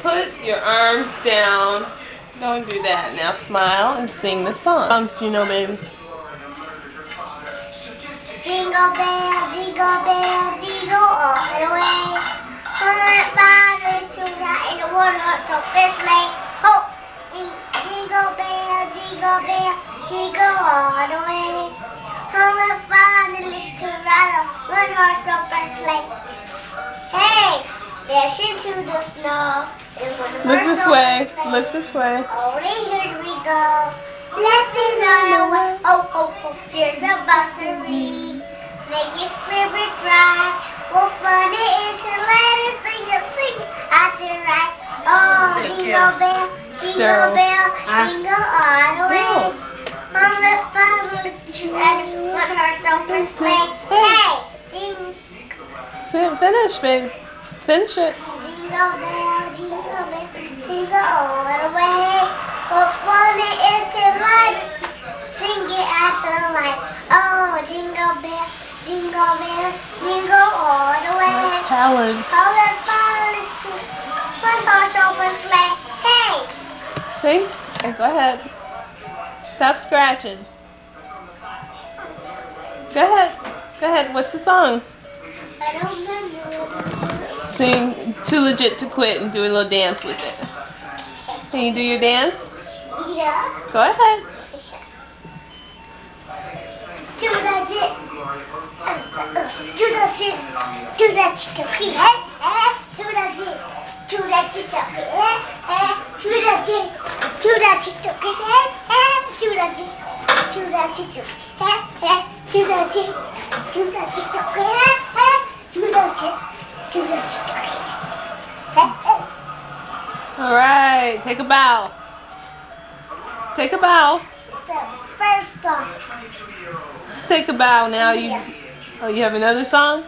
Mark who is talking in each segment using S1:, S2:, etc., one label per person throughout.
S1: Put your arms down. Don't do that. Now smile and sing the song. What songs do you know, baby?
S2: Jingle bell, jingle all the way. 105 to ride in a one-horse open sleigh. Ho! Jingle bell, jingle all the way. 105 to ride on one-horse open sleigh. Hey, dashing to the snow.
S1: Look this way. Look this way.
S2: Oh, here we go. Laughing on the way. Oh, oh, oh, there's a buckaroo. Make your spirit bright. What fun it is to let it sing and sing out to right. Oh, jingle bell, jingle all the way. On the fun, to ride one horse open sleigh. Hey, jingle.
S1: Say it, finish, baby. Finish it.
S2: Jingle bell, jingle all the way. What fun it is to ride it, sing it out to the light. Oh, jingle bell, jingle all the way.
S1: Talent.
S2: All the fun is to one horse open sleigh. Hey!
S1: Sing. Okay, go ahead. Stop scratching. Go ahead. Go ahead. What's the song?
S2: I don't remember.
S1: Sing Too Legit to Quit and do a little dance with it. Can you do your dance?
S2: Yeah.
S1: Go ahead.
S2: Too legit. Too legit to quit. Too legit to quit. Too legit to quit. Too legit to quit. Too legit to quit.
S1: All right. Take a bow. Take a bow.
S2: The first song.
S1: Just take a bow now. Oh, you have another song?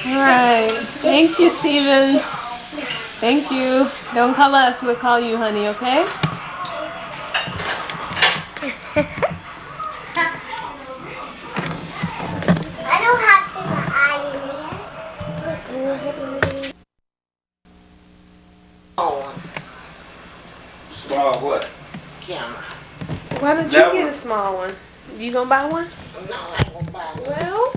S1: All right. Thank you, Steven. Thank you. Don't call us. We'll call you, honey, okay?
S2: I don't have my eye in here.
S3: Small what?
S4: Camera.
S1: Why did you
S3: That
S1: get
S3: one.
S1: a small one? You gonna buy one?
S4: No, I ain't gonna buy one.
S1: Well,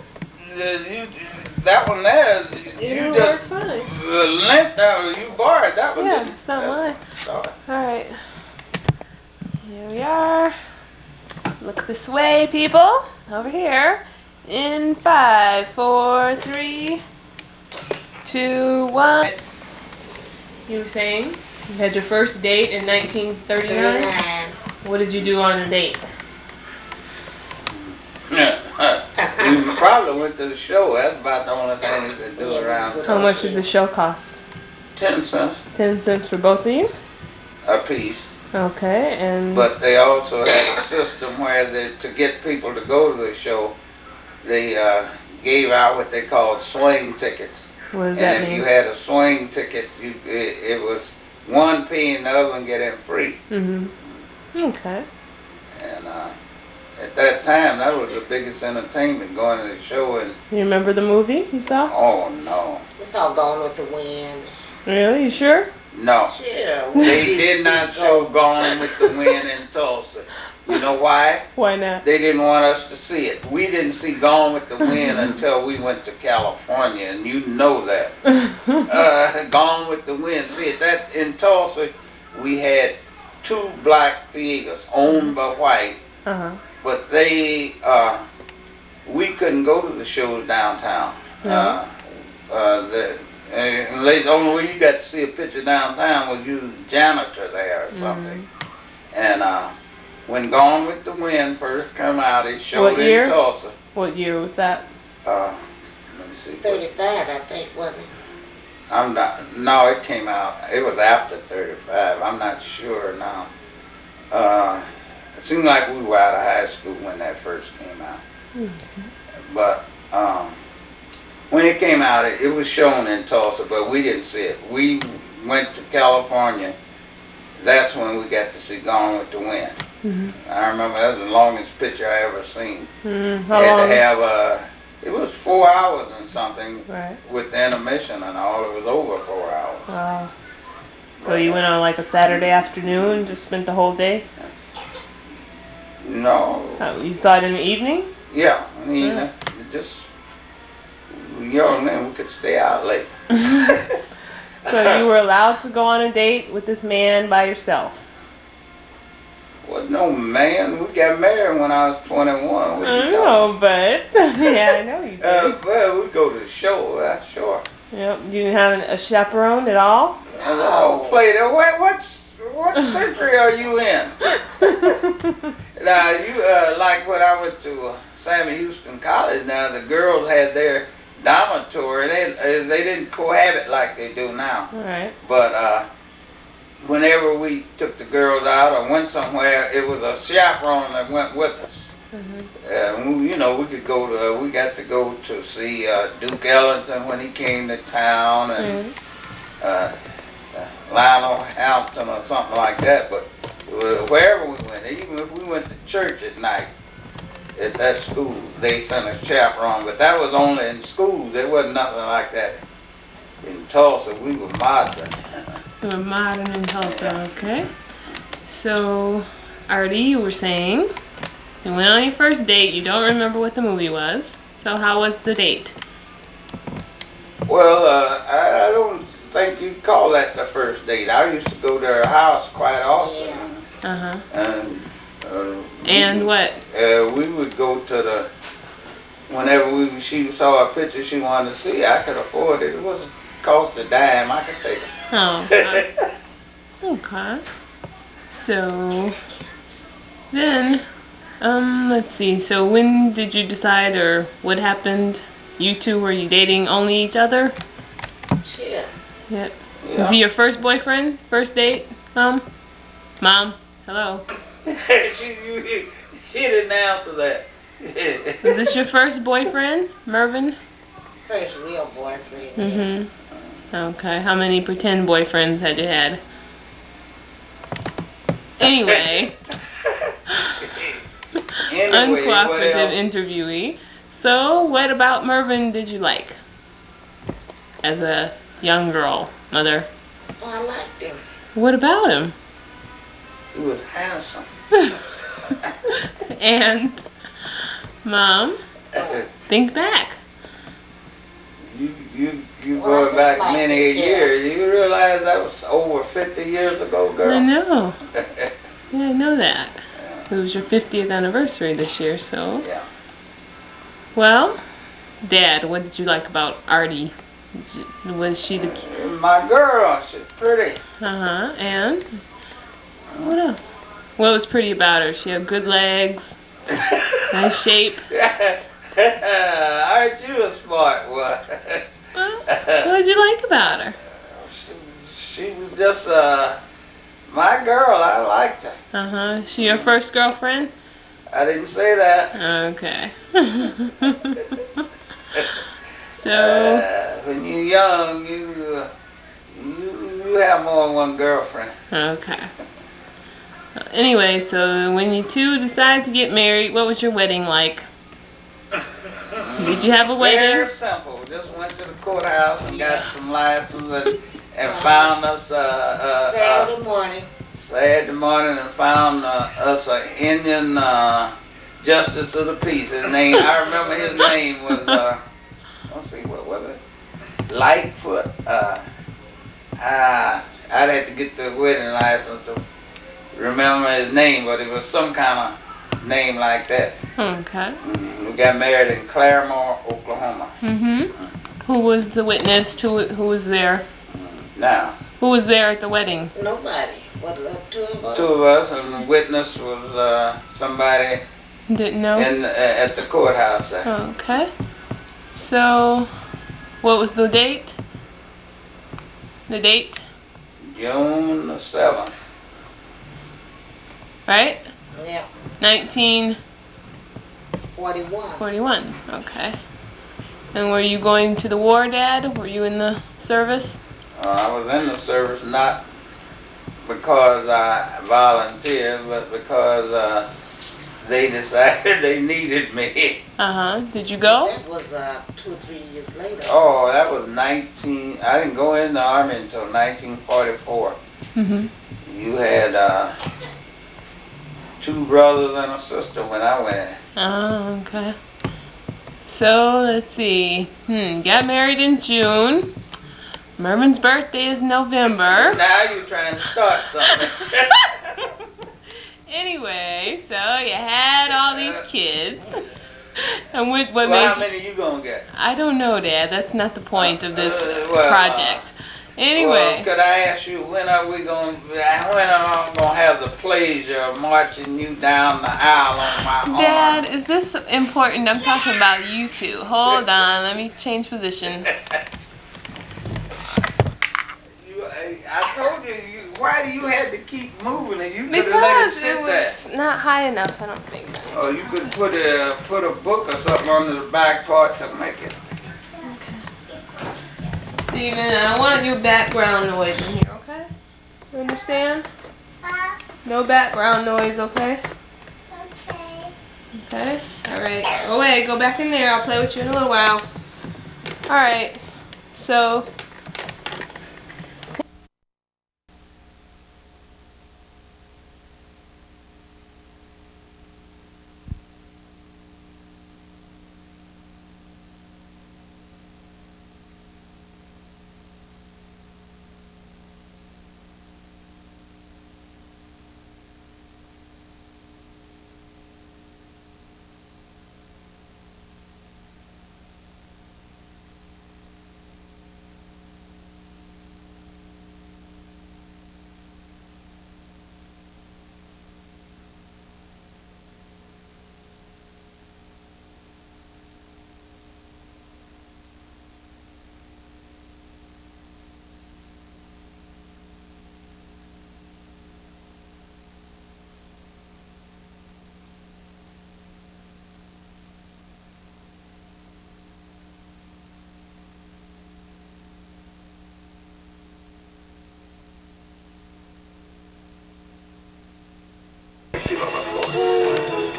S3: That one there, you
S1: it'll
S3: just
S1: work fine.
S3: the length that you borrowed that one.
S1: Yeah,
S3: didn't you?
S1: it's not mine.
S3: Sorry.
S1: All right. Here we are. Look this way, people. Over here. In 5, 4, 3, 2, 1. You were saying you had your first date in 1939?
S4: 39.
S1: What did you do on a date?
S3: We probably went to the show. That's about the only thing you could do around.
S1: How much did the show cost?
S3: 10 cents
S1: 10 cents for both of you?
S3: a piece.
S1: Okay, and
S3: But they also had a system where to get people to go to the show, they gave out what they called swing tickets.
S1: what does that
S3: And if
S1: mean?
S3: you had a swing ticket, it was one pay and the other one get in free.
S1: Okay.
S3: And at that time, that was the biggest entertainment, going to the show. And
S1: You remember the movie you saw?
S3: oh no,
S4: It's all Gone with the Wind.
S1: Really? You sure?
S3: no,
S4: Sure.
S3: they did not show Gone with the Wind in Tulsa. You know why?
S1: Why not?
S3: They didn't want us to see it. We didn't see Gone with the Wind until we went to California, and you know that. Gone with the Wind. See, that in Tulsa, we had 2 black theaters owned by white,
S1: Uh-huh.
S3: but we couldn't go to the shows downtown.
S1: No.
S3: The only way you got to see a picture downtown was you was a janitor there or something. And when Gone with the Wind first came out, it showed
S1: What year?
S3: in Tulsa.
S1: What year was that?
S3: Let me see.
S4: 35, I think, wasn't it?
S3: I'm not. No, it came out. It was after 35. I'm not sure now. seemed like we were out of high school when that first came out. But when it came out, it was shown in Tulsa, but we didn't see it. We went to California. That's when we got to see Gone with the Wind. I remember that was the longest picture I ever seen.
S1: How
S3: Had
S1: long?
S3: to have it was 4 hours and something
S1: Right.
S3: with the intermission and all. It was over 4 hours.
S1: Wow. So you went on like a Saturday afternoon, just spent the whole day?
S3: No.
S1: Oh, you saw it in the evening?
S3: Yeah, I mean, it just young men, we could stay out late.
S1: So you were allowed to go on a date with this man by yourself?
S3: Was no man. We got married when I was 21. What
S1: I
S3: you
S1: know, but yeah, I know you did.
S3: Well, we go to the show. That's sure.
S1: Yep. You didn't have a chaperone at all?
S3: Oh, play that. What century are you in? Now you like when I went to Sammy Houston College. Now the girls had their dormitory. They didn't cohabit like they do now.
S1: All right.
S3: But whenever we took the girls out or went somewhere, it was a chaperone that went with us. We could go to. We got to go to see Duke Ellington when he came to town, and Lionel Hampton or something like that. But wherever we went, even if we went to church at night at that school, they sent a chaperone. But that was only in schools. There wasn't nothing like that in Tulsa. We were modern.
S1: You were modern in Tulsa, okay. So, Artie, you were saying you went on your first date. You don't remember what the movie was. So how was the date?
S3: Well, I don't think you'd call that the first date. I used to go to her house quite often.
S1: Uh-huh.
S3: And
S1: what?
S3: We would go to the, whenever she saw a picture she wanted to see, I could afford it. It wasn't cost a dime. I could take it.
S1: Oh, okay. So, then, let's see. So when did you decide, or what happened? You two, were you dating only each other?
S4: Shit.
S1: Yep.
S3: Yeah.
S1: Was he your first boyfriend? First date? Mom? Hello.
S3: She didn't answer that.
S1: Was this your first boyfriend, Mervyn?
S4: First real boyfriend.
S1: Mm-hmm. Okay. How many pretend boyfriends had you had? Anyway.
S3: Anyway, what
S1: Uncooperative
S3: else?
S1: interviewee. So, what about Mervyn did you like? As a young girl, mother.
S4: Oh, I liked him.
S1: What about him?
S3: He was handsome.
S1: And, Mom, think back.
S3: You
S4: Well, I
S3: going
S4: just
S3: back
S4: like
S3: many
S4: it, yeah.
S3: years. You realize that was over 50 years ago, girl?
S1: I know. Yeah, I know that. It was your 50th anniversary this year, so.
S3: Yeah.
S1: Well, Dad, what did you like about Artie? Was she the...
S3: My girl, she's pretty.
S1: Uh-huh, and? What else? What was pretty about her? She had good legs, nice shape.
S3: Aren't you a smart one?
S1: What did you like about her?
S3: She was just my girl. I liked her.
S1: Uh-huh. She your first girlfriend?
S3: I didn't say that.
S1: Okay. So,
S3: When you're young, you have more than one girlfriend.
S1: okay. Anyway, so when you two decided to get married, what was your wedding like? Did you have a wedding?
S3: Very simple. Just went to the courthouse and got some license and found us
S4: Saturday morning.
S3: Saturday morning and found us an Indian justice of the peace. His name, I remember his name was let's see, what was it? Lightfoot. I'd have to get the wedding license to remember his name, but it was some kind of name like that.
S1: Okay.
S3: We got married in Claremore, Oklahoma.
S1: Mm-hmm. Who was the witness? Who was there?
S3: Now,
S1: Who was there at the wedding?
S4: Nobody. Was it two of us?
S3: two of us, and the witness was somebody
S1: Didn't know?
S3: at the courthouse there.
S1: Okay. So, what was the date? The date,
S3: June the 7th.
S1: right?
S4: Yeah.
S1: 1941.
S4: 41.
S1: Okay. And were you going to the war, Dad? Were you in the service?
S3: I was in the service not because I volunteered, but because they decided they needed me.
S1: Did you go?
S4: That was 2 or 3 years later.
S3: Oh, that was I didn't go in the Army until 1944.
S1: Mhm.
S3: You had 2 brothers and a sister when I went in.
S1: Oh, okay. So let's see. Got married in June. Mervin's birthday is November.
S3: Now you're trying to start something.
S1: Anyway, so you had all these kids. And what
S3: Well,
S1: made
S3: how many you gonna get?
S1: I don't know, Dad. That's not the point of this
S3: well,
S1: project. Anyway.
S3: Well, could I ask you when am I gonna have the pleasure of marching you down the aisle on my arm?
S1: Dad, is this important? I'm talking about you two. Hold on, let me change position.
S3: I told you, why do you have to keep moving and you could have let it
S1: Because
S3: sit
S1: it
S3: there?
S1: was not high enough, I don't think.
S3: Oh, you could put a book or something under the back part to make it.
S1: Steven, I don't want to do background noise in here, okay? You understand? No background noise, okay?
S2: Okay.
S1: Okay? Alright. Go away, go back in there. I'll play with you in a little while. Alright. So,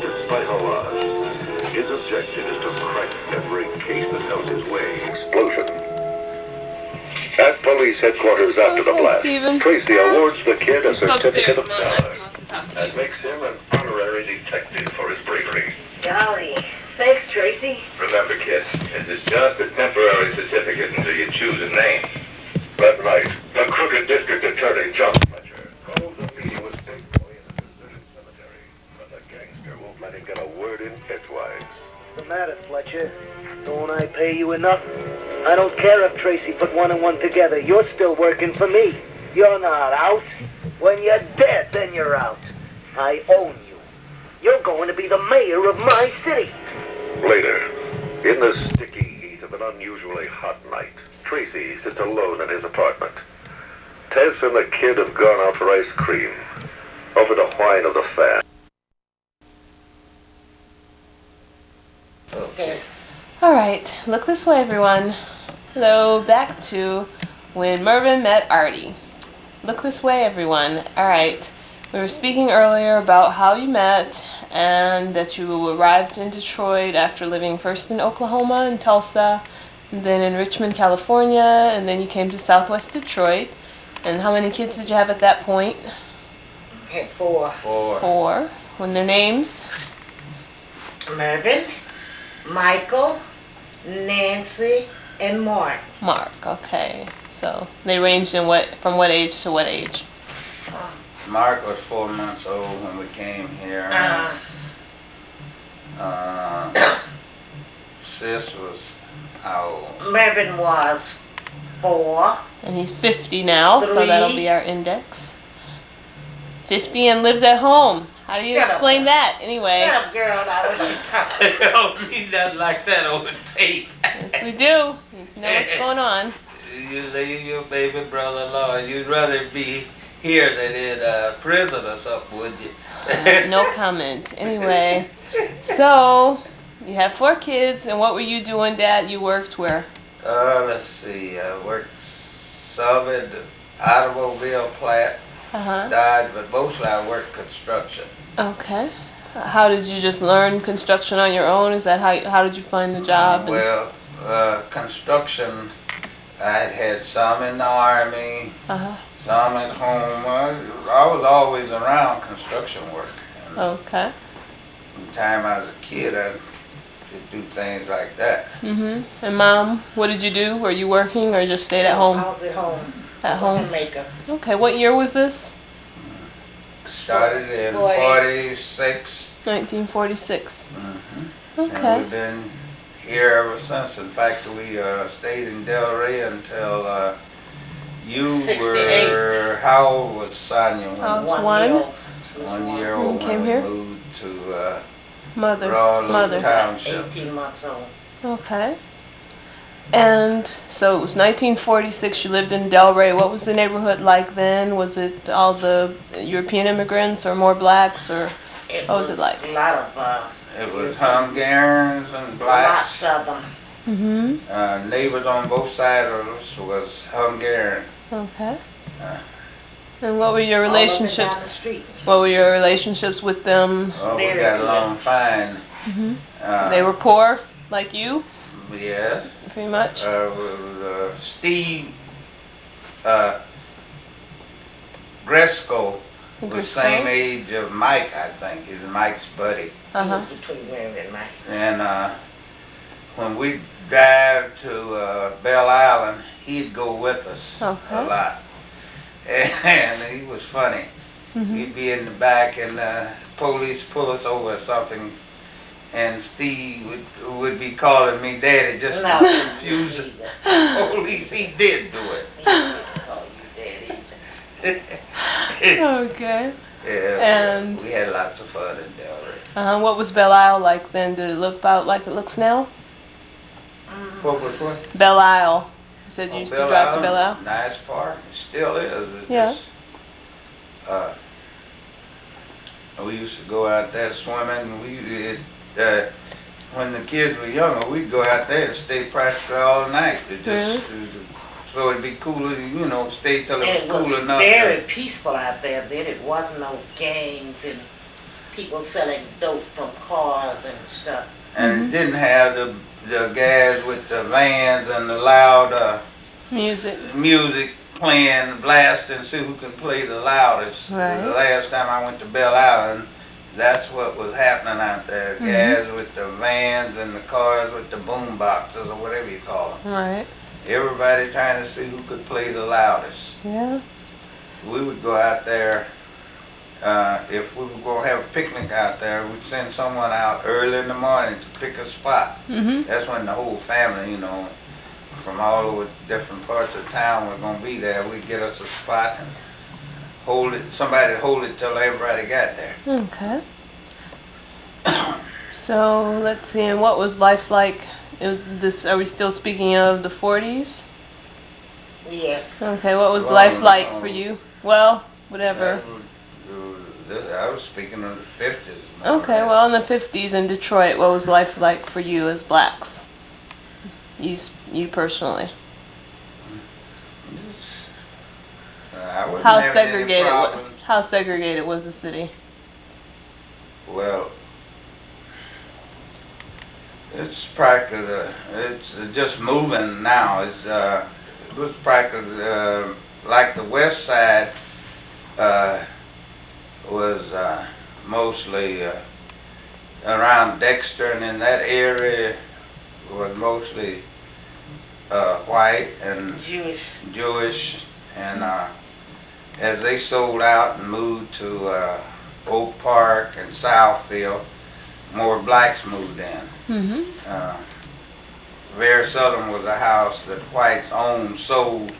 S5: Despite all odds, his objective is to crack every case that comes his way. Explosion. At police headquarters after the
S1: Okay,
S5: blast,
S1: Stephen.
S5: Tracy awards the kid a
S1: let's go
S5: certificate
S1: upstairs.
S5: of
S1: Mom,
S5: valor
S1: wants to talk to
S5: and
S1: you.
S5: makes him an honorary detective for his bravery.
S6: Golly. Thanks, Tracy.
S5: Remember, kid, this is just a temporary certificate until you choose a name. That night, the crooked district attorney, John Fletcher, calls a meeting with State Boy in a deserted cemetery. But the gangster won't let him get a word in edgewise.
S6: What's the matter, Fletcher? Don't I pay you enough? I don't care if Tracy put 1 and 1 together. You're still working for me. You're not out. When you're dead, then you're out. I own you. You're going to be the mayor of my city.
S5: Later, in the sticky heat of an unusually hot night, Tracy sits alone in his apartment. Tess and the kid have gone out for ice cream. Over the whine of the fan.
S4: Okay.
S1: Alright, look this way, everyone. Hello, back to when Mervin met Artie. Look this way, everyone. Alright, we were speaking earlier about how you met and that you arrived in Detroit after living first in Oklahoma and Tulsa, and then in Richmond, California, and then you came to Southwest Detroit. And how many kids did you have at that point?
S4: Had 4.
S1: 4. When their names?
S4: Mervin, Michael, Nancy, and Mark.
S1: Mark, okay. So they ranged in from what age to what age?
S3: Mark was 4 months old when we came here. Sis was how old?
S4: Mervin was 4.
S1: And he's 50 now, so
S4: 3.
S1: that'll be our index. 50 and lives at home. How do you
S4: Shut up.
S1: explain that? Anyway,
S4: Shut up, girl. Now what you talking?
S3: I don't need nothing like that on the tape.
S1: yes we do. You know what's going on.
S3: You leave your baby brother alone. You'd rather be hear that in prison or something, would you?
S1: No comment. Anyway, so you had 4 kids, and what were you doing, Dad? You worked where?
S3: Let's see. I worked some in the automobile plant,
S1: Uh-huh.
S3: Dodge, but mostly I worked construction.
S1: Okay. How did you just learn construction on your own? Is that how did you find the job? And-
S3: Well, construction, I had some in the Army,
S1: Uh-huh.
S3: some at home. I was always around construction work. And
S1: Okay.
S3: from the time I was a kid, I could do things like that.
S1: Mhm. And Mom, what did you do? Were you working or just stayed at home?
S4: I was at home.
S1: At home.
S4: Maker.
S1: Okay. What year was this?
S3: Started in
S4: 40.
S3: 46.
S1: 1946.
S3: Mm-hmm. And
S1: Okay.
S3: we've been here ever since. In fact, we stayed in Delray until you
S4: 68.
S3: were, how old was Sonya when
S1: I was
S4: 1
S1: one.
S4: year old.
S3: 1 year
S1: When you
S3: old
S1: came
S3: when
S1: here?
S3: we moved to
S1: Mother.
S3: Rawley
S1: Mother.
S3: Township.
S4: 18 months old.
S1: Okay. And so it was 1946. You lived in Delray. What was the neighborhood like then? Was it all the European immigrants or more blacks or? What was it like?
S4: A lot of,
S3: It was Hungarians and
S4: lots
S3: blacks.
S4: of them.
S1: Mm-hmm.
S3: Neighbors on both sides of us was Hungarian.
S1: Okay.
S3: Uh.
S1: And what were your
S4: All up and down the
S1: relationships?
S4: street.
S1: What were your relationships with them?
S3: Oh, we
S4: Very
S3: got
S4: good.
S3: along fine.
S1: Mhm.
S3: Uh,
S1: They were poor, like you,
S3: Yes.
S1: pretty much.
S3: Steve Gresco was the same age of Mike, I think. He was Mike's buddy.
S4: He
S1: Uh-huh.
S4: was between Mary and Mike.
S3: And when we drive to Belle Island, he'd go with us
S1: Okay.
S3: a lot. And he was funny.
S1: Mhm.
S3: We'd be in the back and police pull us over or something. And Steve would be calling me daddy just
S4: No,
S3: to confuse the
S4: either.
S3: police. He did do it.
S4: He didn't call you daddy.
S1: Okay.
S3: Yeah,
S1: And-
S3: we had lots of fun in Delray.
S1: What was Belle Isle like then? Did it look about like it looks now?
S3: What was what?
S1: Belle Isle. You said you
S3: Oh,
S1: used to
S3: Belle
S1: drive to
S3: Isle,
S1: Belle Isle?
S3: Nice park. It still is. It's
S1: Yeah.
S3: just, we used to go out there swimming. When the kids were younger, we'd go out there and stay practically all night. So it'd be cooler, stay till
S4: And
S3: it
S4: it
S3: was
S4: was
S3: cool enough.
S4: very peaceful out there then. It wasn't no gangs and people selling dope from cars and stuff.
S3: And it didn't have the guys with the vans and the loud
S1: Music.
S3: music playing, blasting, see who can play the loudest.
S1: Right.
S3: The last time I went to Belle Island, that's what was happening out there. Guys with the vans and the cars with the boom boxes or whatever you call them.
S1: Right.
S3: Everybody trying to see who could play the loudest.
S1: Yeah.
S3: We would go out there, if we were going to have a picnic out there, we'd send someone out early in the morning to pick a spot.
S1: Mhm.
S3: That's when the whole family, from all over different parts of town was going to be there. We'd get us a spot and hold it, somebody would hold it till everybody got there.
S1: Okay. So let's see. And what was life like? Are we still speaking of the 40s?
S4: Yes.
S1: Okay. What was
S3: Well,
S1: life like
S3: no.
S1: for you? Well, whatever.
S3: I was speaking of the 50s.
S1: Okay. Well, in the 50s in Detroit, what was life like for you as blacks? You personally.
S3: I wasn't
S1: How
S3: having any
S1: segregated?
S3: problems.
S1: How segregated was the city?
S3: Well, it's practically, it's just moving now. It was practically like the west side was mostly around Dexter, and in that area was mostly white and Jewish, and as they sold out and moved to Oak Park and Southfield, more blacks moved in.
S1: Mm-hmm.
S3: Very seldom was a house that whites owned sold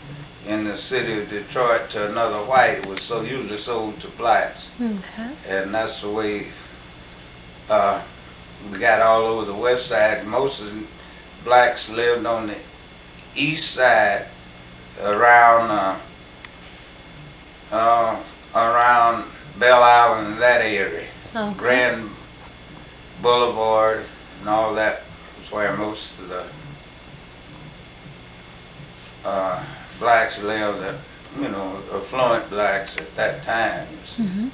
S3: in the city of Detroit to another white. It was usually sold to blacks.
S1: Okay.
S3: And that's the way we got all over the west side. Most of the blacks lived on the east side around around Bell Island and that area.
S1: Okay.
S3: Grand Boulevard and all that was where most of the blacks lived, that, affluent blacks at that time.
S1: Hmm.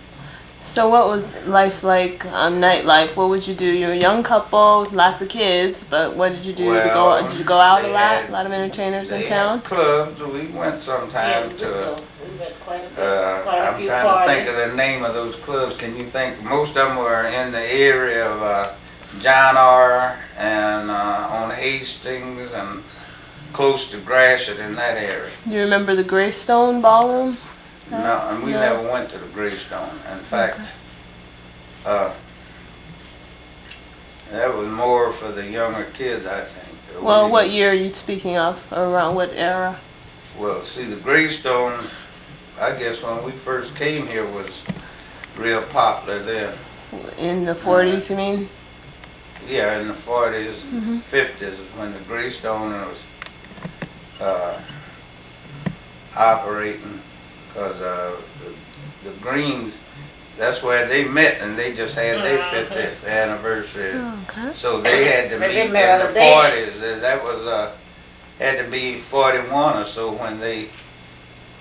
S1: So what was life like, nightlife? What would you do? You're a young couple with lots of kids, but what did you do to go?
S3: Well,
S1: Did you go out a
S3: they
S1: lot?
S3: had-
S1: A lot of entertainers in
S3: They
S1: town?
S3: had clubs. We went sometime
S4: we
S3: to.
S4: go. We went quite a bit, quite a
S3: I'm
S4: few
S3: trying
S4: parties.
S3: to think of the name of those clubs. Can you think? Most of them were in the area of John R. and on Hastings and close to Gratiot in that area.
S1: Do you remember the Greystone Ballroom?
S3: No, and we
S1: No.
S3: never went to the Greystone. In fact, that was more for the younger kids, I think.
S1: Well, what year are you speaking of? Around what era?
S3: Well, see, the Greystone, I guess when we first came here was real popular then.
S1: In the 40s, you mean?
S3: Yeah, in the 40s and
S1: Mhm.
S3: 50s is when the Greystone was operating, because the Greens, that's where they met, and they just had their 50th anniversary.
S1: Okay.
S3: So they had to
S4: So
S3: meet
S4: they
S3: in
S4: met
S3: the
S4: on a date.
S3: 40s. That was had to be 41 or so when they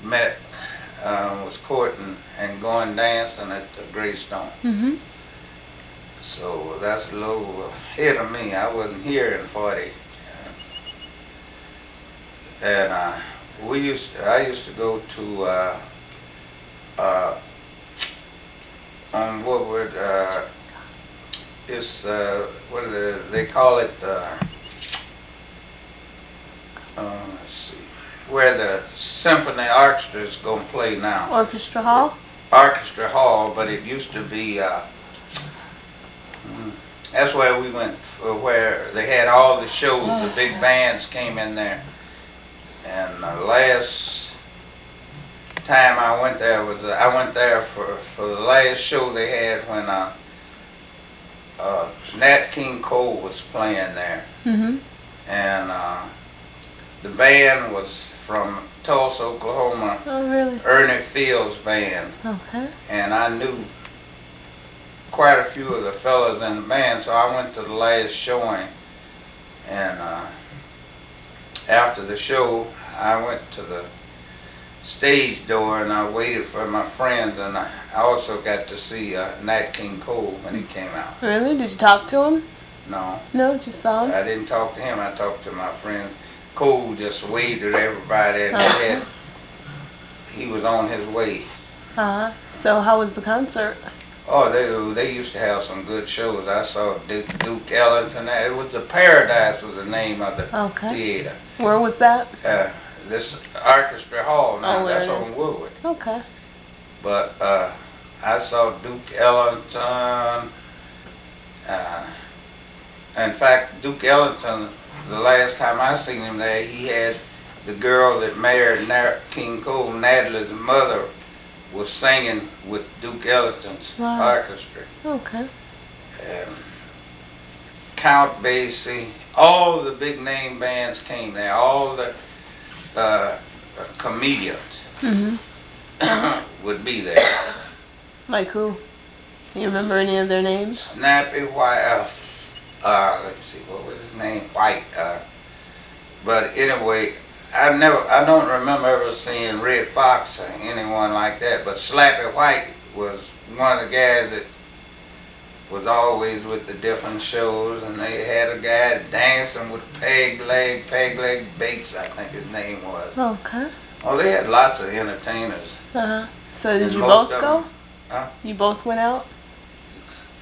S3: met, was courting and going dancing at the Greystone.
S1: Mm-hmm.
S3: So that's a little ahead of me. I wasn't here in 40. And I used to go to on Woodward, it's what they call it, let's see, where the symphony orchestra is gonna play now.
S1: Orchestra Hall?
S3: Orchestra Hall, but it used to be, that's where we went, where they had all the shows, the big bands came in there. And the last time I went there was, I went there for the last show they had when Nat King Cole was playing there.
S1: Mm-hmm.
S3: And the band was from Tulsa, Oklahoma,
S1: Oh, really?
S3: Ernie Fields Band.
S1: Okay.
S3: And I knew quite a few of the fellas in the band, so I went to the last showing. And after the show, I went to the stage door and I waited for my friends, and I also got to see Nat King Cole when he came out.
S1: Really? Did you talk to him?
S3: No,
S1: No, just saw him?
S3: I didn't talk to him. I talked to my friend. Cole just waved at everybody, and
S1: Okay.
S3: he was on his way.
S1: Uh-huh. So how was the concert?
S3: Oh, they used to have some good shows. I saw Duke Ellington. It was the Paradise was the name of the
S1: Okay.
S3: theater.
S1: Where was that?
S3: This Orchestra Hall now,
S1: Oh, where
S3: that's
S1: it
S3: on
S1: is.
S3: Woodward.
S1: Okay.
S3: But I saw Duke Ellington. In fact, Duke Ellington, the last time I seen him there, he had the girl that married Nat King Cole, Natalie's mother, was singing with Duke Ellington's
S1: Wow.
S3: orchestra.
S1: Okay.
S3: And Count Basie, all the big name bands came there, all the comedians
S1: Mm-hmm.
S3: would be there.
S1: Like who? You remember any of their names?
S3: Snappy White, let's see, what was his name? White. But anyway, I don't remember ever seeing Red Fox or anyone like that. But Slappy White was one of the guys that was always with the different shows, and they had a guy dancing with Peg Leg Bates, I think his name was.
S1: Okay.
S3: Oh, they had lots of entertainers.
S1: Uh-huh. So did
S3: And
S1: you
S3: most
S1: both
S3: of
S1: go?
S3: them- Huh?
S1: You both went out?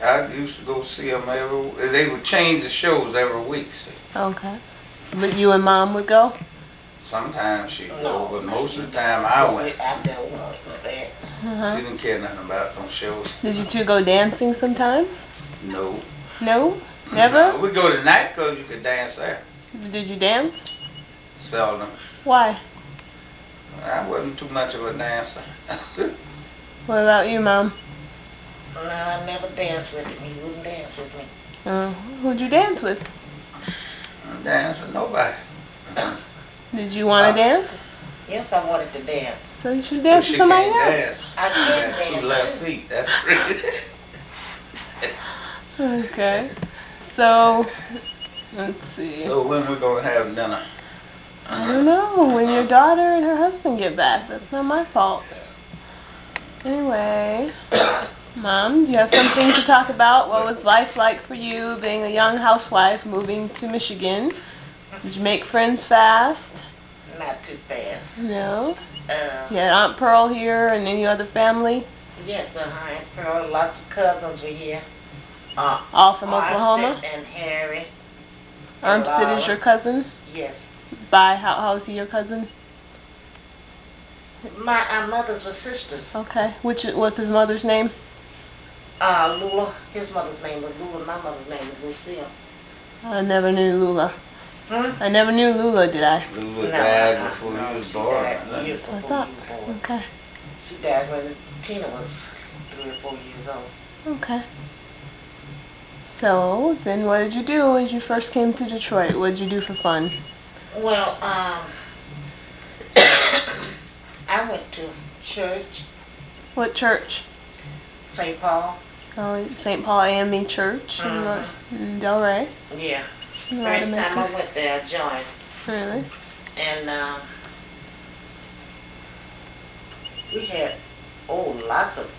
S3: I used to go see them they would change the shows every week, see.
S1: Okay. But you and Mom would go?
S3: Sometimes she'd go, but most of the time I went.
S4: I go once with that.
S1: Uh-huh.
S3: She didn't care nothing about them shows.
S1: Did you two go dancing sometimes?
S3: No.
S1: No? Never?
S3: We'd go to nightclubs, you could dance there.
S1: Did you dance?
S3: Seldom.
S1: Why?
S3: I wasn't too much of a dancer.
S1: What about you, Mom?
S4: No, I never danced with him. He wouldn't dance with me.
S1: Who'd you dance with?
S3: I didn't dance with nobody.
S1: Did you want to dance?
S4: Yes, I wanted to dance.
S1: So you should dance
S3: She
S1: with somebody
S3: can't
S1: else.
S3: dance.
S4: I
S3: She
S4: can
S3: got two
S4: dance
S3: left
S4: too.
S3: feet. That's pretty.
S1: Okay. So, let's see.
S3: So when we gonna have dinner?
S1: I don't know. When your daughter and her husband get back. That's not my fault. Anyway, Mom, do you have something to talk about? What was life like for you being a young housewife moving to Michigan? Did you make friends fast?
S4: Not too fast.
S1: No.
S4: Uh,
S1: You had Aunt Pearl here and any other family?
S4: yes, Aunt Pearl, lots of cousins were here.
S1: All from Oklahoma?
S4: Armstead and Harry.
S1: Armstead is your cousin?
S4: Yes.
S1: How is he your cousin?
S4: Our mothers were sisters.
S1: Okay. What's his mother's name?
S4: Lula. His mother's name was Lula. My mother's name was Lucille.
S1: I never knew Lula.
S4: Hmm?
S1: I never knew Lula, did I?
S3: Lula died before you was
S4: she
S3: born.
S4: died
S3: huh?
S4: years
S1: I
S4: before
S1: thought.
S4: you were born.
S1: Okay.
S4: She died when Tina was 3 or 4 years old.
S1: Okay. So, then what did you do as you first came to Detroit? What did you do for fun?
S4: Well, I went to church,
S1: What church?
S4: St. Paul.
S1: Oh, St. Paul AME Church in Delray.
S4: Yeah.
S1: Right,
S4: First time I went there, I joined.
S1: Really?
S4: And we had, lots of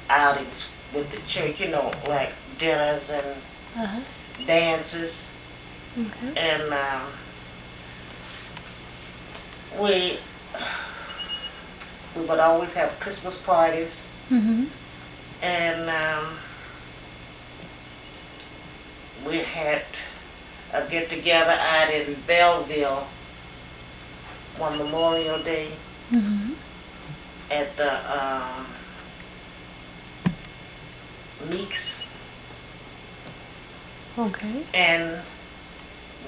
S4: outings with the church, like dinners and
S1: Uh-huh.
S4: dances.
S1: Okay.
S4: And we would always have Christmas parties.
S1: Mm-hmm.
S4: And we had a get-together out in Belleville one Memorial Day
S1: Mm-hmm.
S4: at the Meeks.
S1: Okay.
S4: And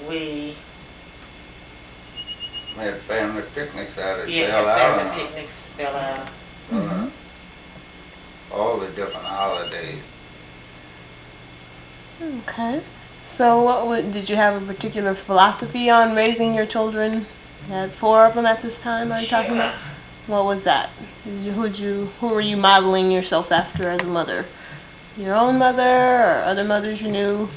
S4: we
S3: We had family picnics out at
S4: had
S3: Belle
S4: family
S3: Island.
S4: picnics, Belle Island.
S1: Mm-hmm.
S3: All the different holidays.
S1: Okay. So, did you have a particular philosophy on raising your children? You had 4 of them at this time. Are you talking about? What was that? Who were you modeling yourself after as a mother? Your own mother or other mothers you knew?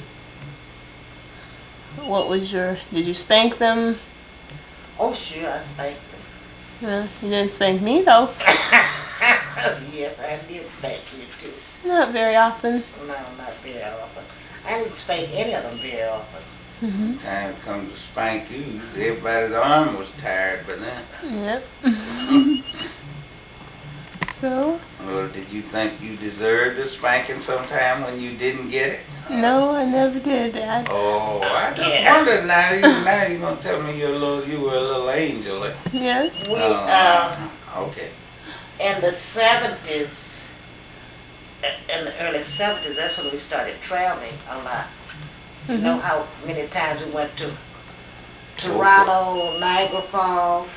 S1: Did you spank them?
S4: Oh, sure, I spanked them.
S1: You didn't spank me though.
S4: Yes, I did spank you too.
S1: Not very often.
S4: No, not very often. I didn't spank any of them very often.
S1: Mm-hmm.
S3: Time it come to spank you, everybody's arm was tired by then.
S1: Yep. So,
S3: Well, did you think you deserved a spanking sometime when you didn't get it?
S1: no, I never did, Dad.
S3: Oh, I just
S4: Yeah.
S3: wondered now. You're gonna tell me you were a little angel.
S1: Yes.
S4: We,
S3: Okay.
S4: in the 70s, in the early 70s, that's when we started traveling a lot. You know how many times we went to Toronto, Niagara Falls,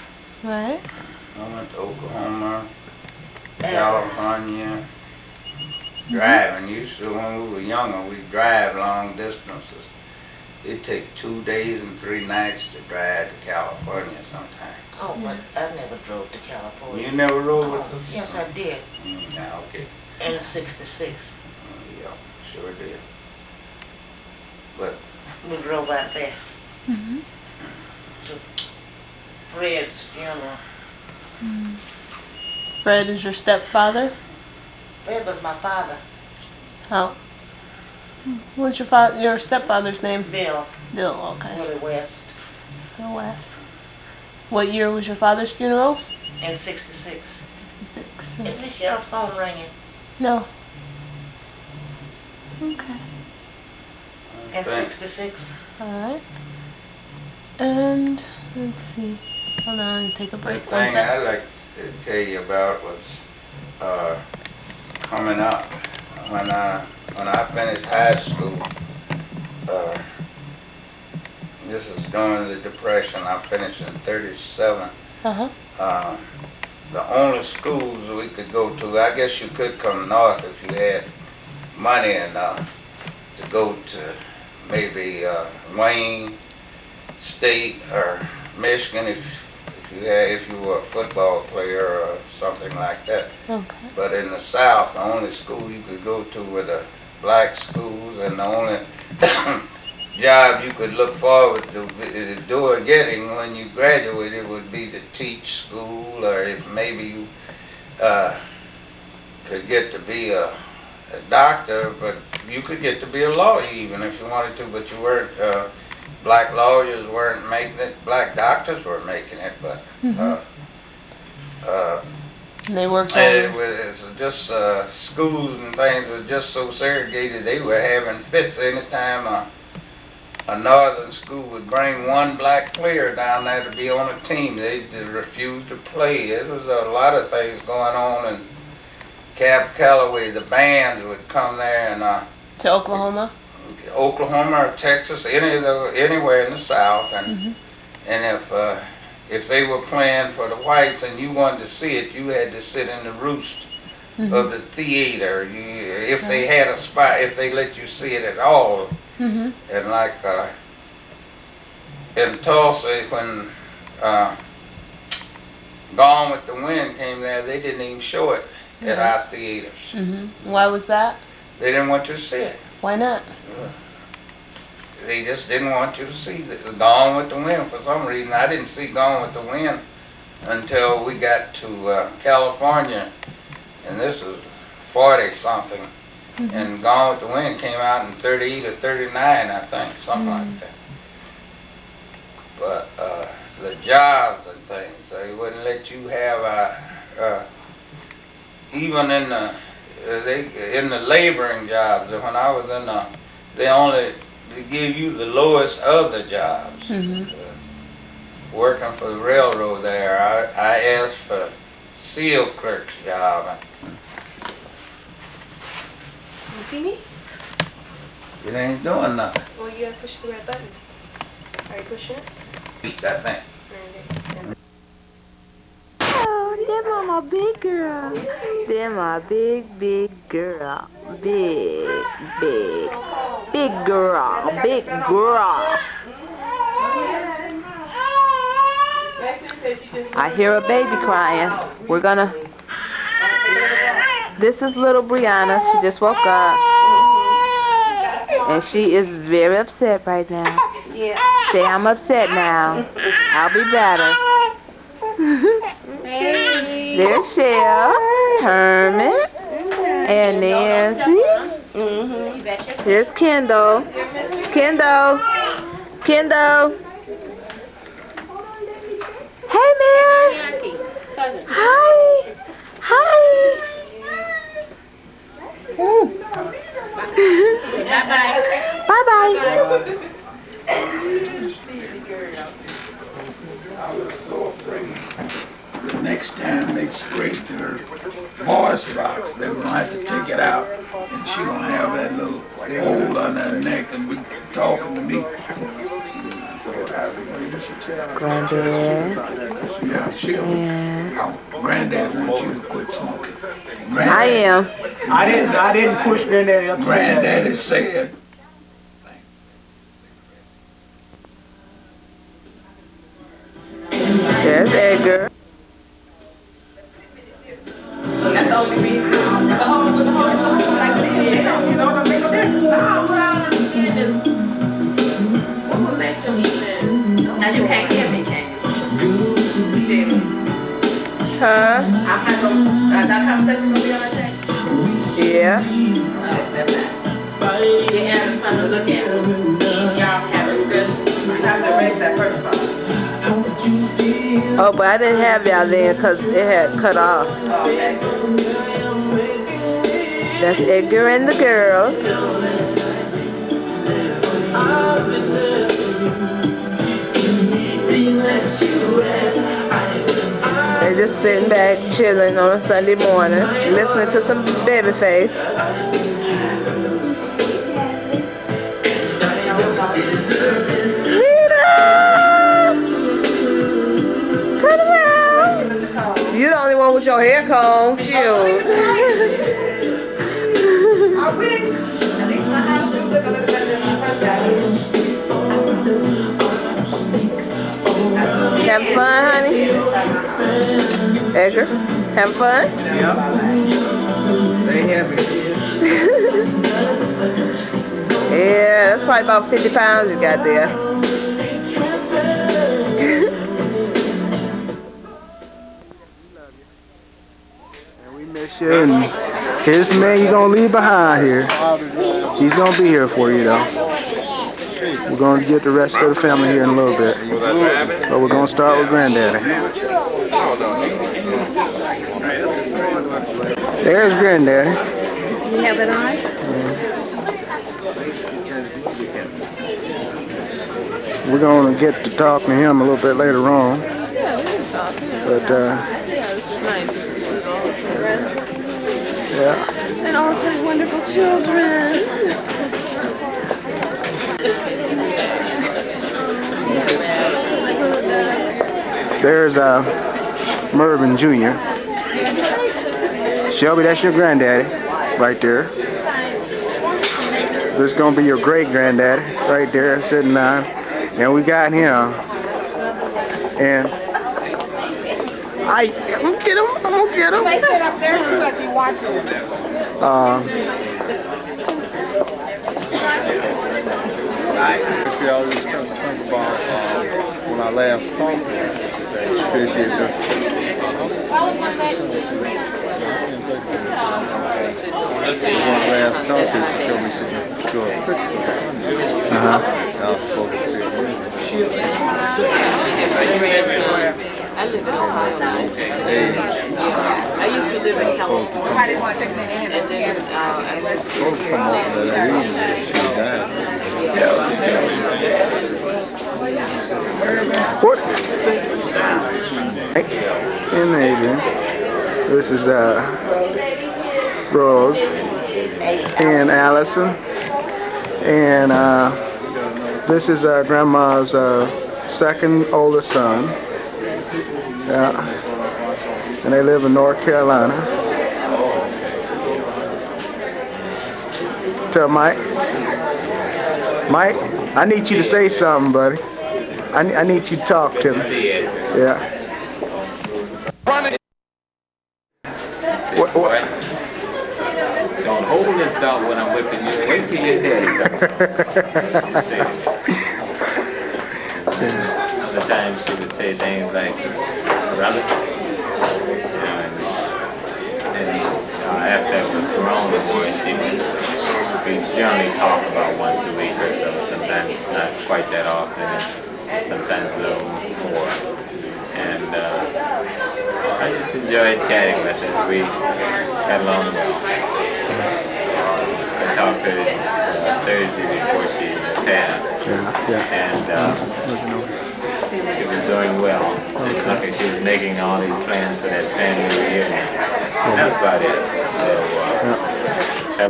S1: Right.
S3: I went to Oklahoma,
S4: and
S3: California, driving. Used to, when we were younger, we'd drive long distances. It'd take 2 days and 3 nights to drive to California sometimes.
S4: but I never drove to California.
S3: You never rode with
S4: Oh,
S3: us?
S4: yes, I did.
S3: Yeah, okay.
S4: In '66,
S3: Yeah, sure did. But
S4: we drove out there
S1: Mm-hmm.
S4: to Fred's funeral.
S1: Fred is your stepfather?
S4: Fred was my father,
S1: How? What's your stepfather's name?
S4: Bill
S1: Bill, okay.
S4: Willie West,
S1: Bill West. What year was your father's funeral?
S4: in '66.
S1: 66.
S4: Is Michelle's phone ringing?
S1: No. Okay.
S4: In
S3: thanks.
S4: '66.
S1: Alright. And, let's see. Hold on, take a
S3: The
S1: break for a
S3: thing
S1: sec.
S3: I'd like to tell you about was coming up. When I finished high school, this is during the Depression. I finished in '37.
S1: Uh-huh.
S3: The only schools we could go to, I guess you could come north if you had money enough to go to maybe Wayne State or Michigan if if you were a football player or something like that.
S1: Okay.
S3: But in the South, the only school you could go to were the black schools, and the only job you could look forward to getting when you graduated would be to teach school, or if maybe you could get to be a doctor, but you could get to be a lawyer even if you wanted to, but you weren't, black lawyers weren't making it, black doctors were making it, but
S1: And they worked
S3: it
S1: on.
S3: was just schools and things were just so segregated. They were having fits anytime a northern school would bring one black player down there to be on a team. They refused to play. It was a lot of things going on in Cab Calloway. The bands would come there and
S1: To Oklahoma?
S3: Oklahoma or Texas, anywhere in the South, and if they were playing for the whites and you wanted to see it, you had to sit in the roost of the theater. If they had a spot, if they let you see it at all. And like in Tulsa, when Gone with the Wind came there, they didn't even show it at our theaters.
S1: Why was that?
S3: They didn't want you to see it.
S1: Why not?
S3: They just didn't want you to see Gone with the Wind for some reason. I didn't see Gone with the Wind until we got to California, and this was 40-something. And Gone with the Wind came out in 38 or 39, I think, something like that. But the jobs and things, they wouldn't let you have, even in the laboring jobs. When I was in they only give you the lowest of the jobs. Working for the railroad there, I asked for seal clerk's job.
S1: You see me?
S3: It ain't doing nothing.
S1: Well, you gotta push the red button. Are you pushing it?
S3: That thing.
S7: Oh, them are my big girl. Them are big girl. Big girl. I hear a baby crying. We're gonna... This is little Brianna. She just woke up. And she is very upset right now.
S1: Yeah.
S7: Say, I'm upset now. I'll be better. There's Shell, Herman, and Nancy. Here's Kendall. Kendall. Hey, man. Hi. Bye-bye.
S3: I was so afraid the next time they scraped her voice box, they were going to have to take it out, and she going to have that little hole on her neck and be talking to me.
S7: Granddad.
S3: Yeah, Granddad wants you to quit smoking.
S7: I am.
S6: I didn't push Granddaddy up.
S3: Granddaddy said,
S7: There's Edgar.
S1: Now you can't hear me, can you?
S7: Huh?
S1: That conversation gonna be on that thing?
S7: Yeah.
S1: You have something to look at. Y'all have a discussion. You have to raise that first part.
S7: Oh, but I didn't have y'all then because it had cut off.
S1: Okay.
S7: That's Edgar and the girls. They're just sitting back, chilling on a Sunday morning, listening to some Babyface. Turn around. You're the only one with your hair combed. Shoot. Having fun, honey? Edgar, have fun?
S3: They happy.
S7: Yeah, that's probably about 50 pounds you got there.
S8: And we miss you. And here's the man you're gonna leave behind here. He's gonna be here for you though. We're gonna get the rest of the family here in a little bit. But we're gonna start with Granddaddy. There's Granddaddy.
S7: You have it on?
S8: We're gonna get to talk to him a little bit later on.
S7: Yeah, we can talk.
S8: But
S7: yeah, this is nice just to see all the children.
S8: yeah.
S7: And all the wonderful children.
S8: There's Mervin Jr. Shelby, that's your granddaddy right there. This is gonna be your great granddaddy right there sitting down. And we got him. And I'm gonna get him. I'm gonna get him.
S7: You may sit up there too if you want to.
S9: See, I was just trying to think about when I last talked to her. She said she had just. When I last talked to her, she told me she was still 6 or Sunday. I was supposed to see her.
S7: I live in Ohio. I used to live in California. And then I went to
S9: Supposed to come over that evening, she died.
S8: What? And Adrian. This is Rose and Allison. And this is Grandma's second oldest son. Yeah. And they live in North Carolina. Tell Mike. Mike, I need you to say something, buddy. I need you to talk to me. Yeah. What?
S10: Don't hold this dog when I'm whipping you. Wait till your daddy Other times she would say things like, brother. And after it was grown more, we generally talk about once a week or so. Sometimes not quite that often, and sometimes a little more. And I just enjoyed chatting with her. We got along well. I talked to her Thursday before she passed. And she was doing well. Looked like she was making all these plans for that family reunion. That's about it. So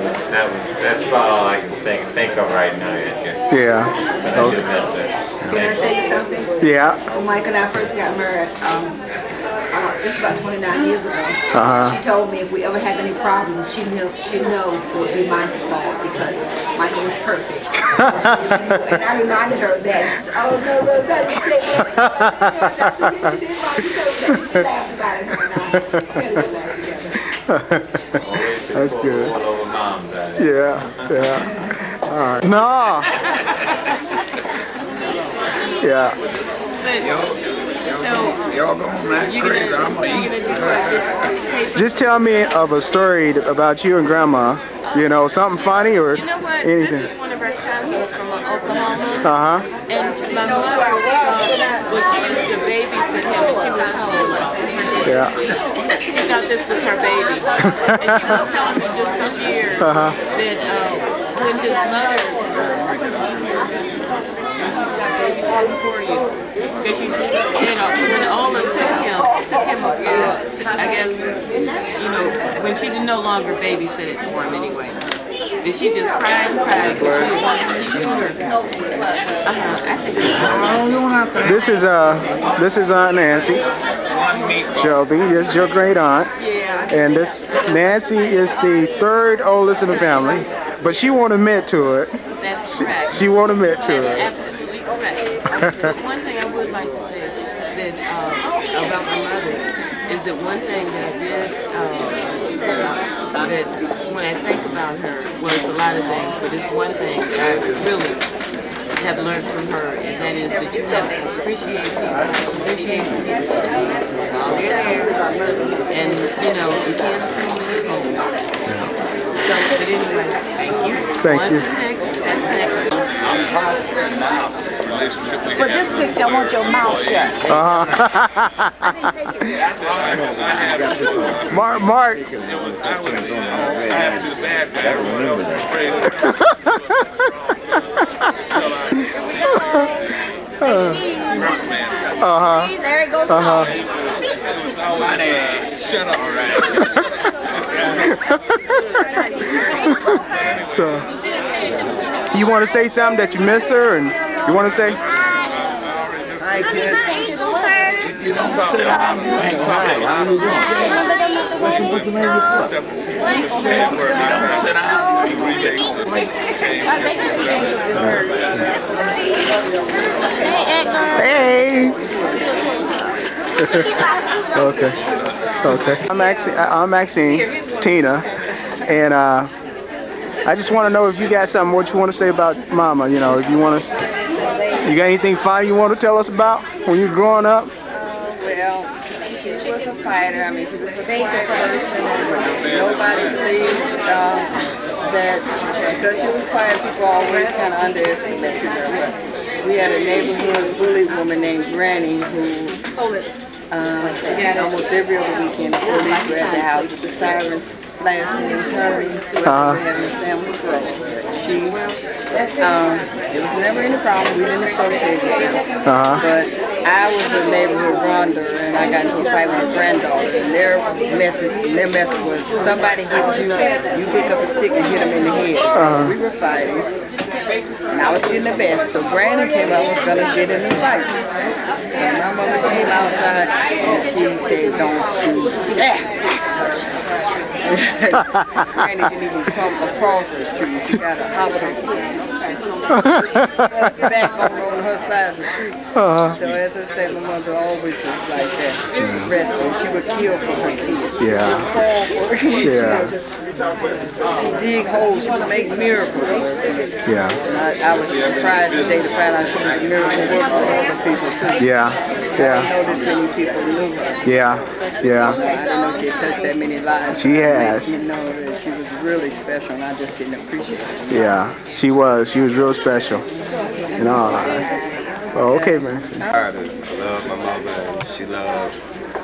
S10: that's about all I can think of right now, Edgar.
S8: Yeah.
S10: But I do miss her.
S11: Can I tell you something?
S8: Yeah.
S11: When Mike and I first got married, this was about 29 years ago. She told me if we ever had any problems, she'd know it would be my fault because Michael was perfect. And I reminded her of that. She said, oh, no, that's what she did. She laughed about it.
S8: That's good.
S10: All over mom's out
S8: Yeah, yeah. All right. No. Yeah.
S3: Y'all going like crazy. I'm gonna eat.
S8: Just tell me of a story about you and Grandma. You know, something funny or
S7: You know what?
S8: anything.
S7: This is one of our cousins from Oklahoma.
S8: Uh-huh.
S7: And my mother, well, she used to babysit him, and she was home.
S8: Yeah.
S7: She thought this was her baby. And she was telling me just this year that when his mother, she's got baby for you. Because she, when Ola took him a year, I guess, when she did no longer babysit it for him anyway. And she just cried and cried because she wanted to keep her.
S8: This is Aunt Nancy. Shelby, this is your great aunt.
S7: Yeah.
S8: And this Nancy is the third oldest in the family, but she won't admit to it.
S7: That's correct.
S8: She won't admit to
S7: That's
S8: it.
S7: absolutely correct. But one thing I would like to say that about my mother, is that one thing that I did, that when I think about her, well, it's a lot of things, but it's one thing that I really have learned from her, and that is that you have to appreciate people, while they're there, and, you know, you can't assume they're home. So, but anyway, thank you.
S8: Thank you.
S7: On to the next. That's next.
S3: I'm prospering now.
S11: For this picture, I want your mouth shut.
S8: Mark.
S11: See, there it goes.
S5: Shut up.
S8: So, you want to say something that you miss her, and you want to say?
S6: Hi, kid.
S5: You don't talk to them. You ain't talking.
S8: Hey. Okay. I'm actually Tina, and I just want to know if you got something what you want to say about Mama. You know, if you want to, you got anything funny you want to tell us about when you were growing up?
S12: Well, she was a fighter. I mean, she was a quiet person. Nobody believed that because she was quiet, people always kind of underestimated her. We had a neighborhood bully woman named Granny who almost every other weekend the police were at the house with the sirens flashing and turning. We were having a family brawl. She, it was never any problem. We didn't associate with her. But I was the neighborhood ronder, and I got into a fight with her granddaughter. And their method was if somebody hits you, you pick up a stick and hit them in the head. We were fighting. And I was getting the best, so Granny came out was gonna get in the fight. And my mother came outside and she said, "Don't you dare touch her." Granny didn't even come across the street. She got a hospital back on her side of the street. So as I said, my mother always was like that. Rescue. She would kill for her kids.
S8: Yeah.
S12: She would fall for her kids. Dig holes. She would make miracles for her kids.
S8: Yeah.
S12: I was surprised today to find out she was a miracle worker for other people too.
S8: Yeah.
S12: I didn't know this many people knew her.
S8: Yeah.
S12: I didn't know she had touched that many lives.
S8: She has.
S12: It makes me know that she was really special, and I just didn't appreciate it.
S8: Yeah. She was real special. You know. Oh, okay, man.
S9: I love my mother, and she loved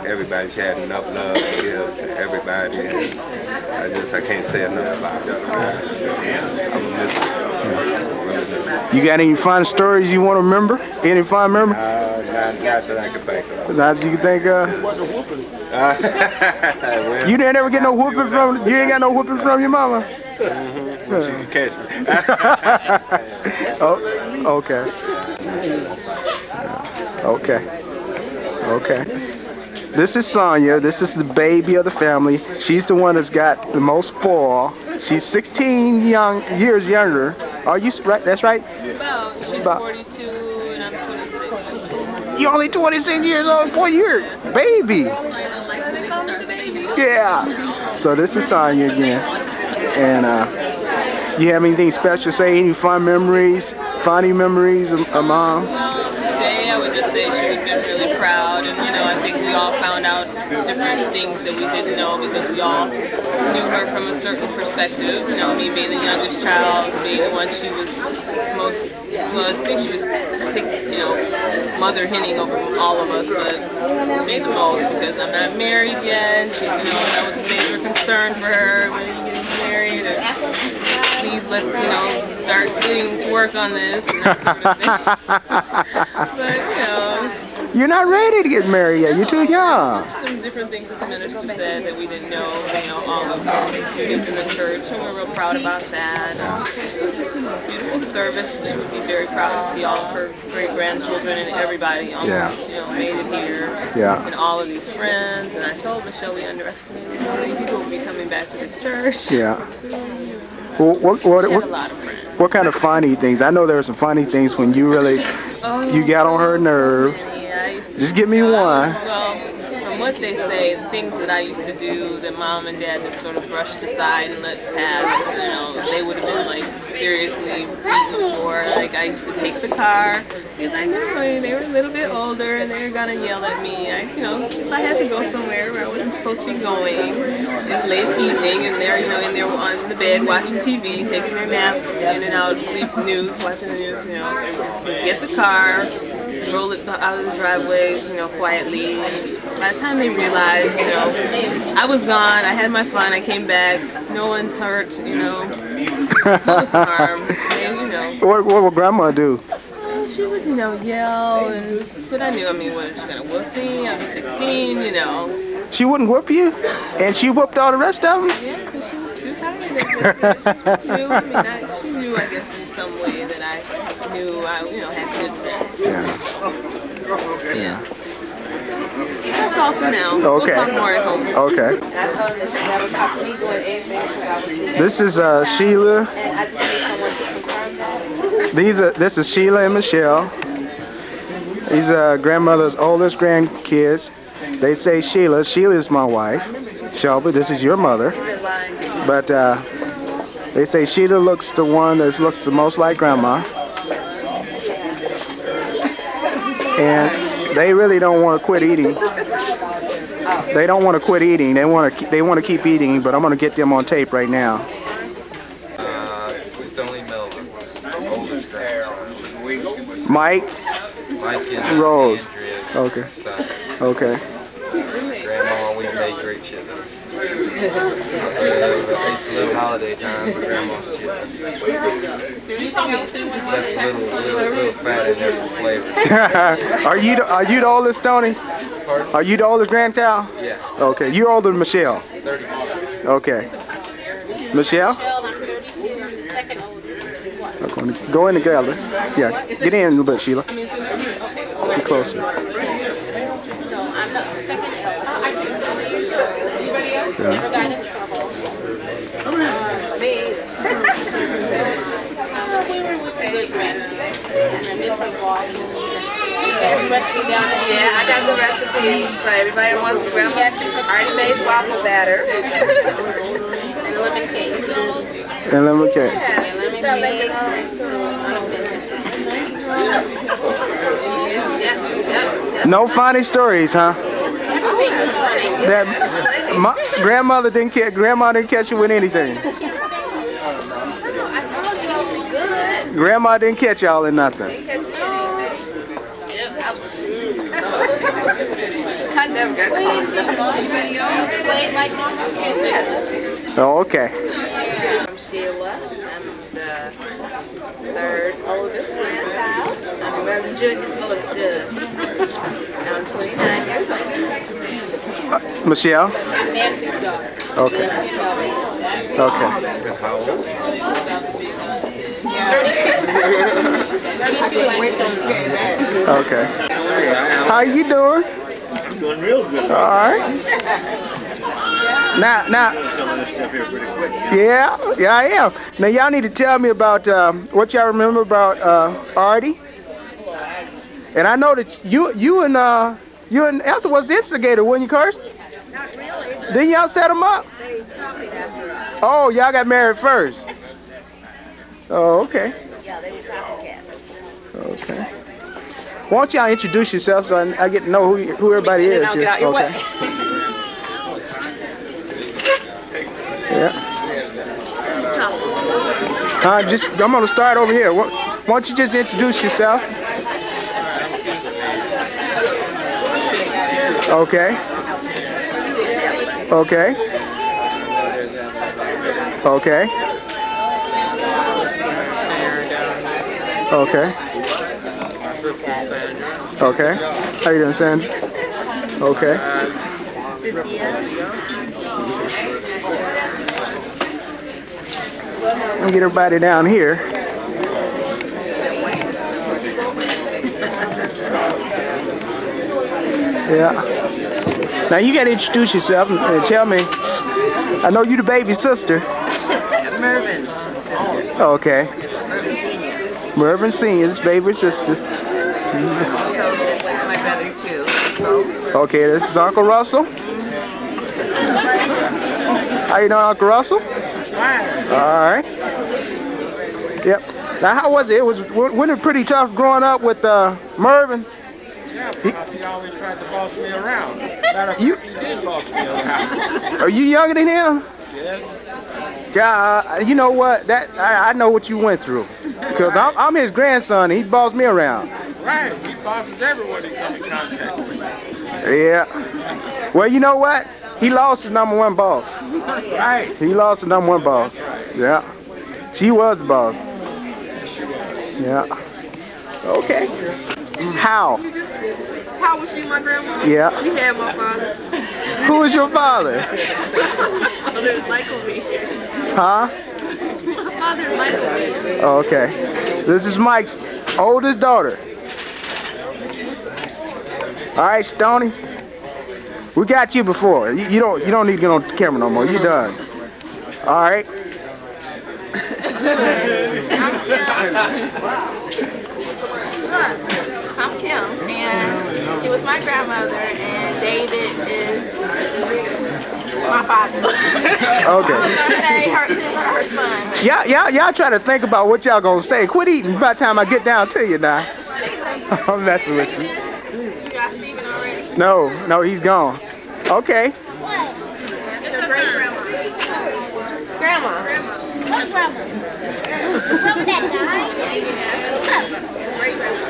S9: everybody. She had enough love to give to everybody, and I can't say enough about her. I miss her. I really miss her.
S8: You got any fun stories you want to remember? Any fun memory?
S9: Not that I can think of.
S8: Not that you can think of?
S9: Well,
S8: You didn't ever get no whooping from, you ain't got no whooping from your mama?
S9: when she can catch me.
S8: Oh, okay. Okay. This is Sonya. This is the baby of the family. She's the one that's got the most spoil. She's 16 years younger. Are you right? That's right?
S7: About, she's 42 and I'm 26.
S8: You're only 26 years old. Boy, you're a baby. Yeah. So this is Sonya again. And you have anything special to say? Any fun memories, funny memories of Mom?
S7: Today I would just say she would have been really proud, and I think we all found out different things that we didn't know because we all knew her from a certain perspective. Me being the youngest child, being the one she was most, I think she was, mother henning over all of us, but made the most because I'm not married yet. She, that was a major concern for her when you get married. Please let's, start getting to work on this and that sort of thing. But,
S8: You're not ready to get married yet. You're too young.
S7: Some different things that the minister said that we didn't know, all of the duties in the church, and we're real proud about that. It was just a beautiful service, and she would be very proud to see all of her great-grandchildren and everybody almost, made it here.
S8: Yeah.
S7: And all of these friends, and I told Michelle we underestimated how many people would be coming back to this church.
S8: Yeah. Well, what kind of funny things? I know there were some funny things when you really, you got on her nerves.
S7: Yeah, I used to.
S8: Just give me one.
S7: Well, from what they say, the things that I used to do that mom and dad just sort of brushed aside and let pass, you know, they would have been like seriously beaten for. Like I used to take the car, because I knew they were a little bit older and they were gonna yell at me. You know, if I had to go somewhere where I wasn't supposed to be going, in late evening, and they're, you know, in there on the bed watching TV, taking their nap, in and out, sleep news, watching the news, you know, get the car, roll it out of the driveway, you know, quietly. By the time they realized, you know, I was gone, I had my fun, I came back, no one's hurt, you know, no one's harmed, and, you know.
S8: What would Grandma do?
S7: She would, you know, yell, but I knew, I mean, what, she's gonna whoop me? I'm 16, you know.
S8: She wouldn't whoop you? And she whooped all the rest of them?
S7: Yeah, because she was too tired of it. She knew, I guess, in some way that I knew I, you know, had good sense.
S8: Yeah.
S7: That's all for now.
S8: Okay.
S7: We'll talk more at home.
S8: Okay. This is Sheila. This is Sheila and Michelle. These are grandmother's oldest grandkids. They say Sheila. Sheila is my wife. Shelby, this is your mother. But they say Sheila looks the one that looks the most like Grandma. And they really don't want to quit eating. They don't want to quit eating. They want to keep eating, but I'm going to get them on tape right now.
S13: Stony Melvin, oldest grandson.
S8: Mike
S13: and
S8: Rose.
S13: Andrea's
S8: Okay.
S13: son.
S8: Okay.
S13: Grandma always made great chitlins. I used to love holiday time with Grandma's chitlins. Left a little fat in there for flavor.
S8: Are you the oldest, Tony?
S13: Pardon?
S8: Are you the oldest grandchild?
S13: Yeah.
S8: Okay. You're older than Michelle.
S13: 32.
S8: Okay. Michelle?
S2: I'm 32. I'm the second oldest.
S8: Go in together. Yeah. Get in a little bit, Sheila. Be closer.
S2: So I'm the second eldest. Never got in trouble. Me. We were with the good grandkids. And I miss her walking. Best recipe down there.
S14: Yeah, I got the recipe. So everybody wants the grandma's already made waffle batter.
S2: And lemon cakes.
S8: And lemon cake.
S2: Yeah, lemon cakes. I don't miss it.
S14: Yep.
S8: No funny stories, huh?
S2: Everything was funny.
S8: That grandma didn't catch you with anything.
S2: I told you I was good.
S8: Grandma didn't catch y'all in nothing.
S14: I never got caught.
S2: Played like normal kids.
S8: Oh, okay.
S14: I'm Sheila. I'm the third oldest grandchild. I'm 11 junior oldest good. I'm 29 years old.
S8: Michelle?
S2: Nancy's daughter.
S8: Okay. Okay.
S13: How old?
S2: 32 like
S8: Okay. How you doing?
S15: I'm doing real good.
S8: All right. Now,
S15: Some of this stuff here pretty quick.
S8: yeah, I am. Now, y'all need to tell me about what y'all remember about Artie. And I know that you and Ethel was the instigator, wasn't you, Kirsten?
S2: Not really.
S8: Didn't y'all set them up?
S2: They copied after us.
S8: Oh, y'all got married first. Oh, okay.
S2: Yeah, they were copycats.
S8: Okay. Why don't y'all introduce yourself so I get to know who everybody is
S2: I'll
S8: here?
S2: get out your way.
S8: Yeah. I'm gonna start over here. Why don't you just introduce yourself? Okay. Okay. Okay. Okay.
S10: My sister Sandra.
S8: Okay. How you doing, Sandra? Okay. Let me get everybody down here. Yeah. Now you gotta introduce yourself and tell me. I know you the baby sister.
S14: Mervin.
S8: Okay. Mervin Senior's baby sister.
S12: So this is my brother too. So.
S8: Okay, this is Uncle Russell. How you doing, Uncle Russell?
S15: Fine.
S8: All right. Yep. Now, how was it? Wasn't it pretty tough growing up with Mervin?
S15: Yeah, because he always tried to boss me around. Matter of fact, he did boss me around.
S8: Are you younger than him?
S15: Yes.
S8: Yeah. You know what? I know what you went through. Because I'm his grandson. And he bossed me around.
S15: Right. He bosses everyone he comes in contact with.
S8: Yeah. Well, you know what? He lost the #1 boss.
S15: Right.
S8: He lost the #1 boss.
S15: Right.
S8: Yeah. She was the boss.
S15: She was.
S8: Yeah. Okay. How?
S14: How was she my grandma?
S8: Yeah.
S14: She had my father.
S8: Who is your father?
S14: My father is Michael B.
S8: Huh?
S14: My father is Michael B.
S8: Oh, okay. This is Mike's oldest daughter. All right, Stoney. We got you before. You don't need to get on camera no more. You done. All right.
S14: I'm Kim, and she was my grandmother, and David is my father.
S8: Okay.
S14: Her son.
S8: Y'all try to think about what y'all gonna say. Quit eating by the time I get down to you now. I'm messing with you.
S14: You got Steven already?
S8: No, he's gone. Okay.
S14: What? It's her great grandma. Grandma. What grandma? Grandma that died? Great grandma.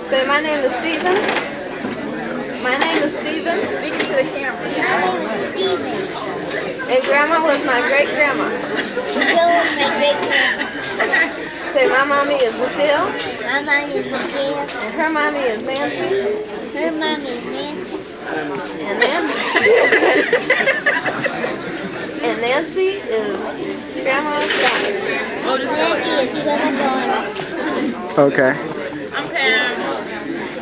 S14: Say, my name is Steven. My name is Steven. Speaking to the camera. My name is Steven. And grandma was my great grandma. Michelle was my great grandma. Say, my mommy is Michelle. My mommy is Michelle. And her mommy is Nancy. Her mommy is Nancy. And Nancy is grandma's daughter. Nancy is grandma's daughter.
S8: Okay.
S7: I'm Pam.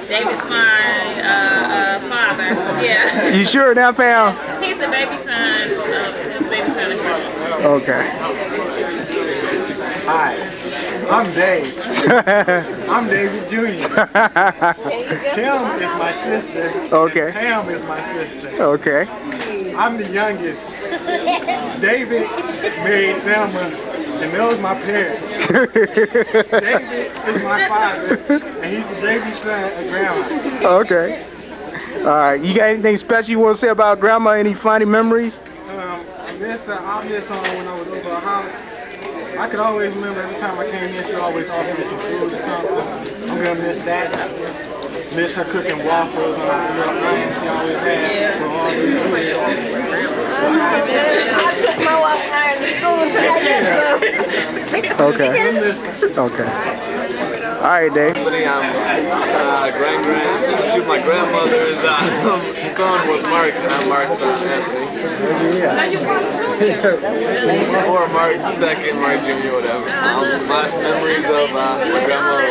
S7: David's my father. Yeah.
S8: You sure now, Pam?
S7: He's the baby son of grandma.
S8: Okay.
S15: Hi. I'm Dave. I'm David Jr. Kim is my sister.
S8: Okay.
S15: And Pam is my sister.
S8: Okay.
S15: I'm the youngest. David married Thelma, and those my parents. David is my father, and he's the baby son of Grandma.
S8: Okay. All right. You got anything special you want to say about Grandma? Any funny memories?
S15: I miss when I was over her house. I could always remember every time I came in, she always offered me some food or something. I'm gonna miss that. Miss her cooking waffles on the little thing she always had for all these years.
S14: I took my waffle iron to school and tried to get some.
S8: Okay. Okay. All right, Dave.
S13: I'm She was my grandmother's son was Mark, and I'm Mark's son, Anthony. Or Mark II, Mark Jr., whatever. Last memories of my grandma,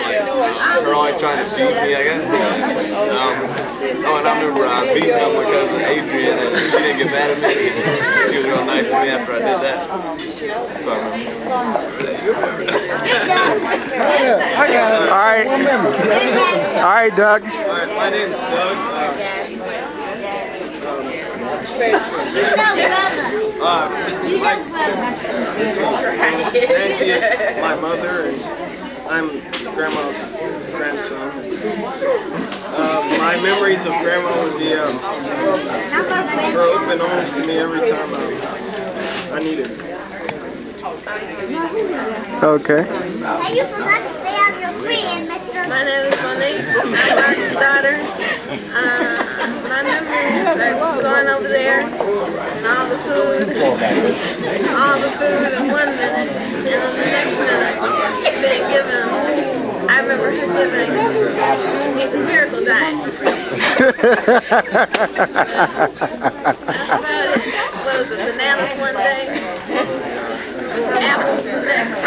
S13: her always trying to feed me, I guess. And I remember beating up my cousin Adrian, and she didn't get mad at me. She was real nice to me after I did that. So I remember.
S15: I got it.
S8: All right. All right, Doug.
S13: All right, my name's Doug. Nancy is my mother, and I'm Grandma's grandson. My memories of Grandma would be her open arms to me every time I needed it.
S8: Okay.
S2: Hey, you forgot to say I'm your friend, Mr.
S14: My name is Monique. I'm Mark's daughter. My memories are going over there and all the food in 1 minute, and then the next minute being given. I remember her giving me the miracle diet. What was it, bananas one day? Apples the next.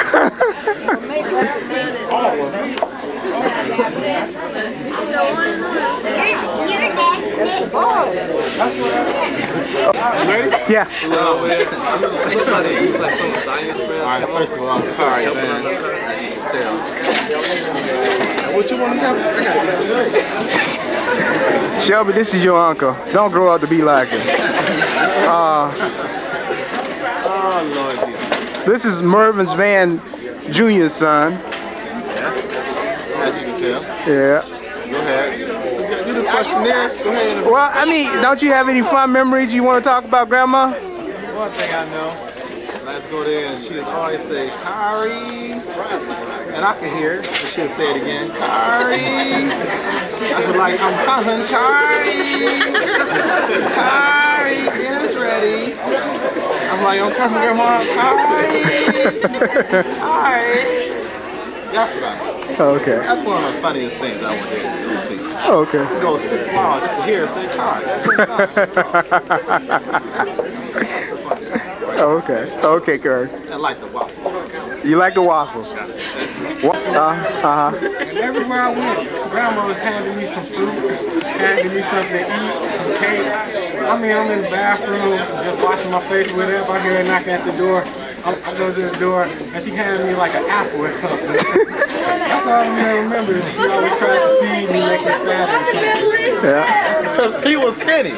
S8: Ready? Yeah.
S13: Alright, first of all, I'm sorry, man.
S15: What you want to have? I gotta get this.
S8: Shelby, this is your uncle. Don't grow up to be like him.
S15: Oh, Lord Jesus.
S8: This is Mervin's Van Jr.'s son.
S15: As you can tell.
S8: Yeah.
S15: Go ahead. You the questionnaire? Go ahead.
S8: Well, I mean, don't you have any fun memories you want to talk about, Grandma?
S15: One thing I know, let's go there and she'll always say, Kari. And I can hear it, but she'll say it again, Kari. I was like, I'm coming, Kari. Kari, dinner's ready. I'm like, I'm coming, Grandma, Kari. Kari. That's what I know.
S8: Okay.
S15: That's one of the funniest things I want to see.
S8: Okay.
S15: You go 6 miles just to hear her say Kari.
S8: Okay. Okay, Kurt.
S15: I like the waffles.
S8: You like the waffles?
S15: And
S16: everywhere I went, Grandma was handing me some fruit, handing me something to eat, some cake. I mean, I'm in the bathroom, just washing my face, whatever. I hear her knocking at the door. I go to the door, and she handed me like an apple or something. That's all I remember. She always tried to feed me, make me fat or something.
S8: Yeah.
S15: Because he was skinny.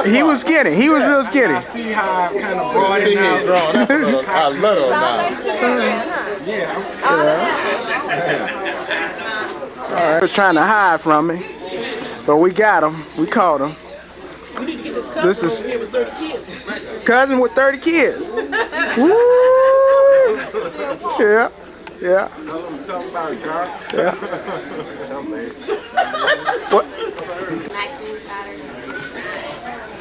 S8: He was skinny. He was real skinny.
S16: I see how I kind of broadened out.
S15: He's grown up a little now.
S16: Yeah.
S8: All right. He was trying to hide from me, but we got him. We caught him. This is cousin with 30 kids. Woo! Yeah. Yeah.
S15: Talking about John.
S8: Yeah. What?
S14: Maxine's daughter.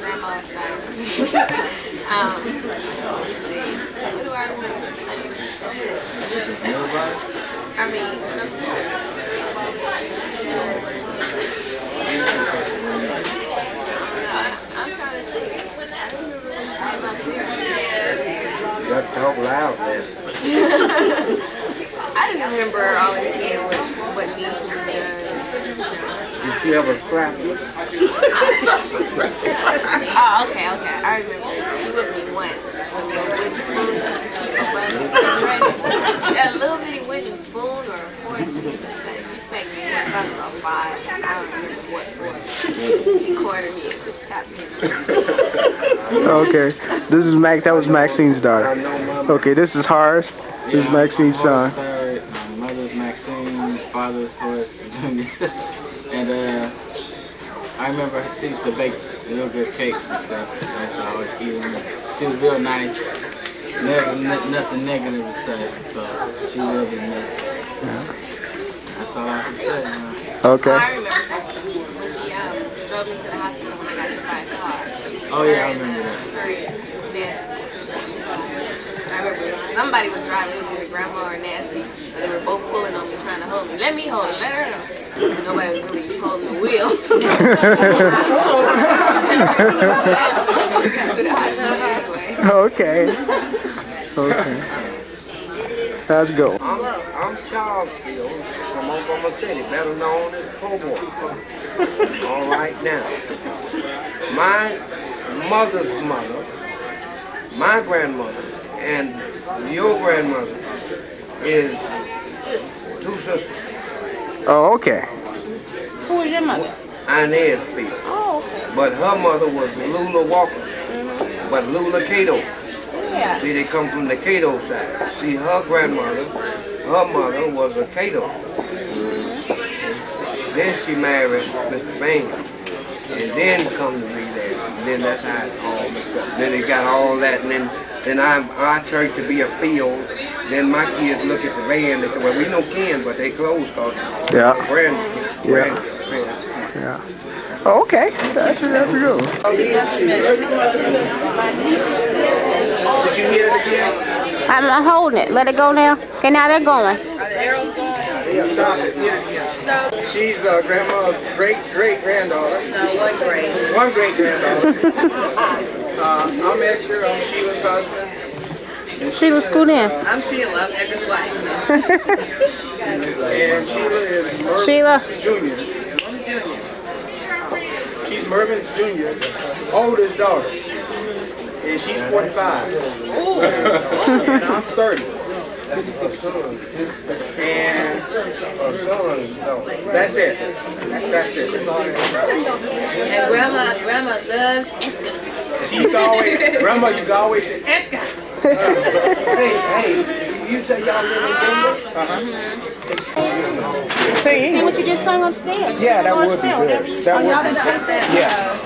S14: Grandma's daughter. Let's see. What do I remember? I mean, I'm trying to think.
S6: You got to talk loud, man.
S14: I just remember always hearing what needs to be done.
S6: Did she ever slap you?
S14: Oh, okay. I remember she whipped me once with the wooden spoon she used to keep up under. Yeah, a little bitty wooden spoon or fork. She spanked me once. I was about 5. I don't remember what for. She cornered me and just tapped me.
S8: Okay. This is Max. That was Maxine's daughter. Okay. This is Horace. This is Maxine's son.
S16: Mother's Maxine, father's Horace Jr. And I remember she used to bake real good cakes and stuff. That's all I was eating. She was real nice. Never nothing negative to say. So she will be missed. That's all I have to say.
S8: Okay.
S14: I remember something when she drove me to the hospital when I got hit by a car.
S16: Oh yeah, I remember that.
S14: I remember somebody was driving, it was either Grandma or Nancy. They were both pulling on me, trying to hold me. Let me hold it, let her know. Nobody was really holding the wheel.
S8: Okay. Okay. Let's go.
S6: I'm Charlesville from Oklahoma City, better known as Provo. All right now. My mother's mother, my grandmother, and your grandmother is 2 sisters.
S8: Oh, okay.
S12: Who was your mother?
S6: Inez Field.
S12: Oh, okay.
S6: But her mother was Lula Walker. But Lula Cato.
S12: Yeah.
S6: See, they come from the Cato side. See, her grandmother, her mother was a Cato. Then she married Mr. Bain. And then come to be there. And then that's how it all mixed up. Then they got all that, and then I turned to be a field. Then my kids look at the van, they say, well, we know Ken, but they closed cause
S8: Yeah.
S6: grand.
S8: Yeah. Oh, okay. That's a good one.
S6: Did you hear it again?
S12: I'm holding it. Let it go now. Okay, now they're going.
S6: Yeah, stop it. Yeah. She's grandma's great-granddaughter.
S14: No, 1 grade.
S6: 1 great-granddaughter. I'm Edgar. I'm Sheila's husband.
S12: Sheila, scoot in.
S14: I'm Sheila, I'm Edgar's wife.
S6: And Sheila is Mervin's
S12: Sheila.
S6: Jr. She's Mervin's Jr. oldest daughter. And she's 45. And I'm 30. And that's it. That's it.
S14: And grandma loves Edgar.
S6: Grandma used to always say, Edgar. Hey, you say y'all live in Denver?
S14: Say what you just sung upstairs.
S6: Yeah, that would be good. That
S14: y'all didn't take that?
S6: Yeah.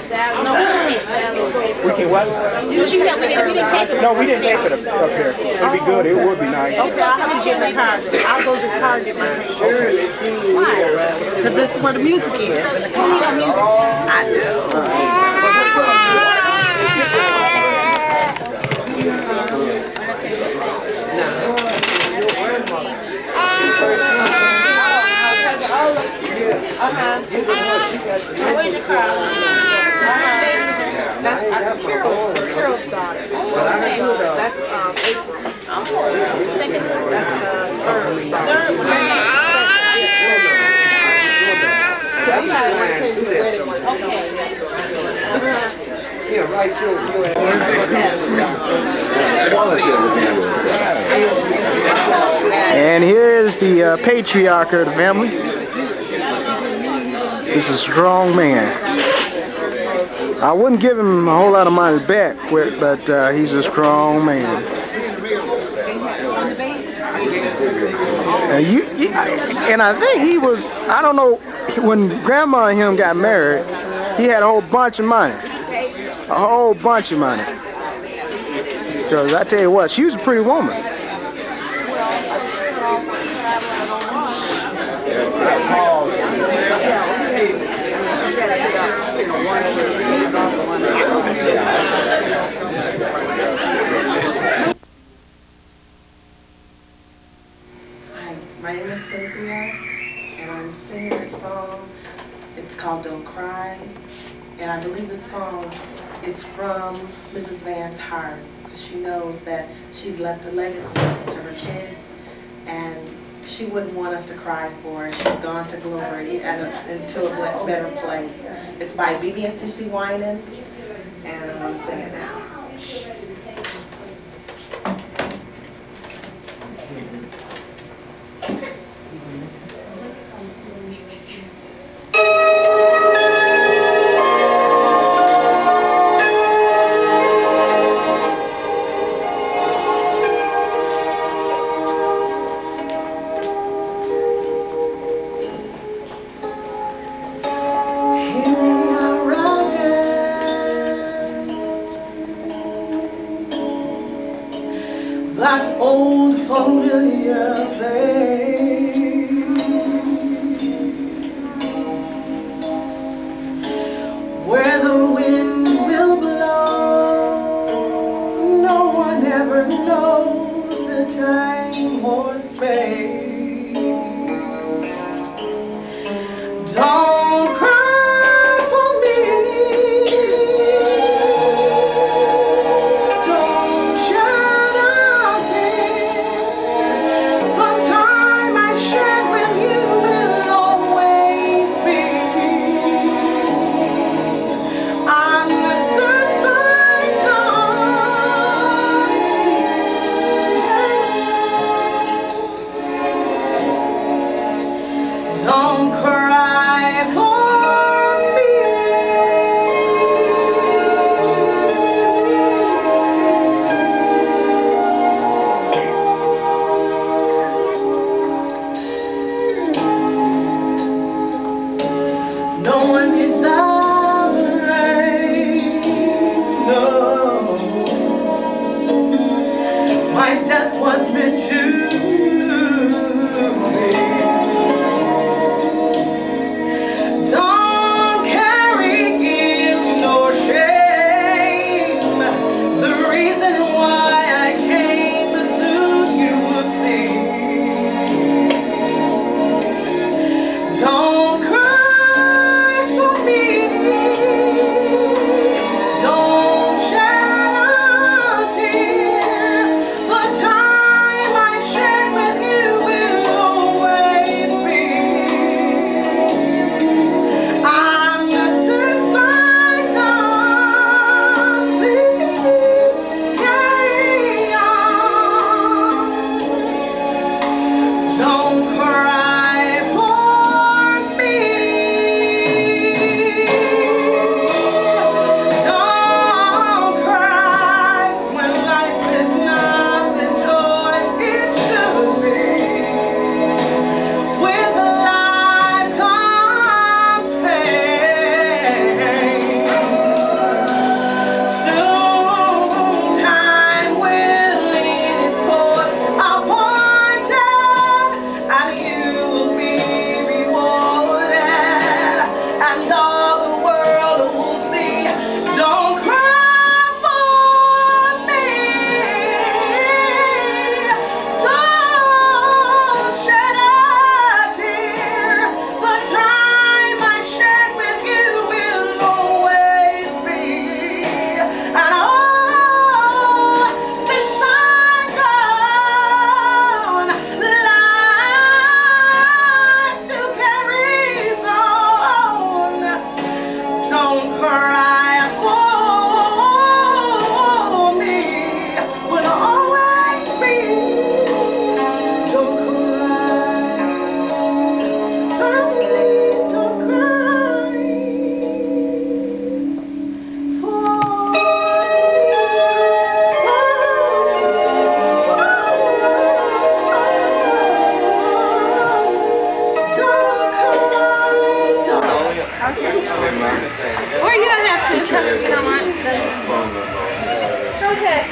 S14: No, we didn't take that.
S6: We can what?
S14: You helped me. We didn't take it.
S6: No, we didn't take it up here. It'd be good. It would be nice.
S11: Okay, I'll have to get in the car. I'll go to the car and get my tape. Why? Because that's where the music is. In the car. You need music. I do.
S14: Where's your car?
S11: Carol started. That's April.
S14: Second.
S11: That's
S6: Yeah, right through.
S8: And here's the patriarch of the family. He's a strong man. I wouldn't give him a whole lot of money back, but he's a strong man. And I think he was, I don't know, when Grandma and him got married, he had a whole bunch of money. A whole bunch of money. Because I tell you what, she was a pretty woman.
S17: Hi, my name is Cynthia, and I'm singing a song. It's called Don't Cry, and I believe the song is from Mrs. Van's heart. She knows that she's left a legacy to her kids, and she wouldn't want us to cry for her. She's gone to glory into a better place. It's by BB and CC Winans, and I'm going to sing it now. That old familiar place where the wind will blow, no one ever knows the time or space. Don't cry for me. Don't shed a tear. The time I shared with you will always be. I'm the sunshine gone still. Don't cry for me. No one is the rain. No. My death was meant to be.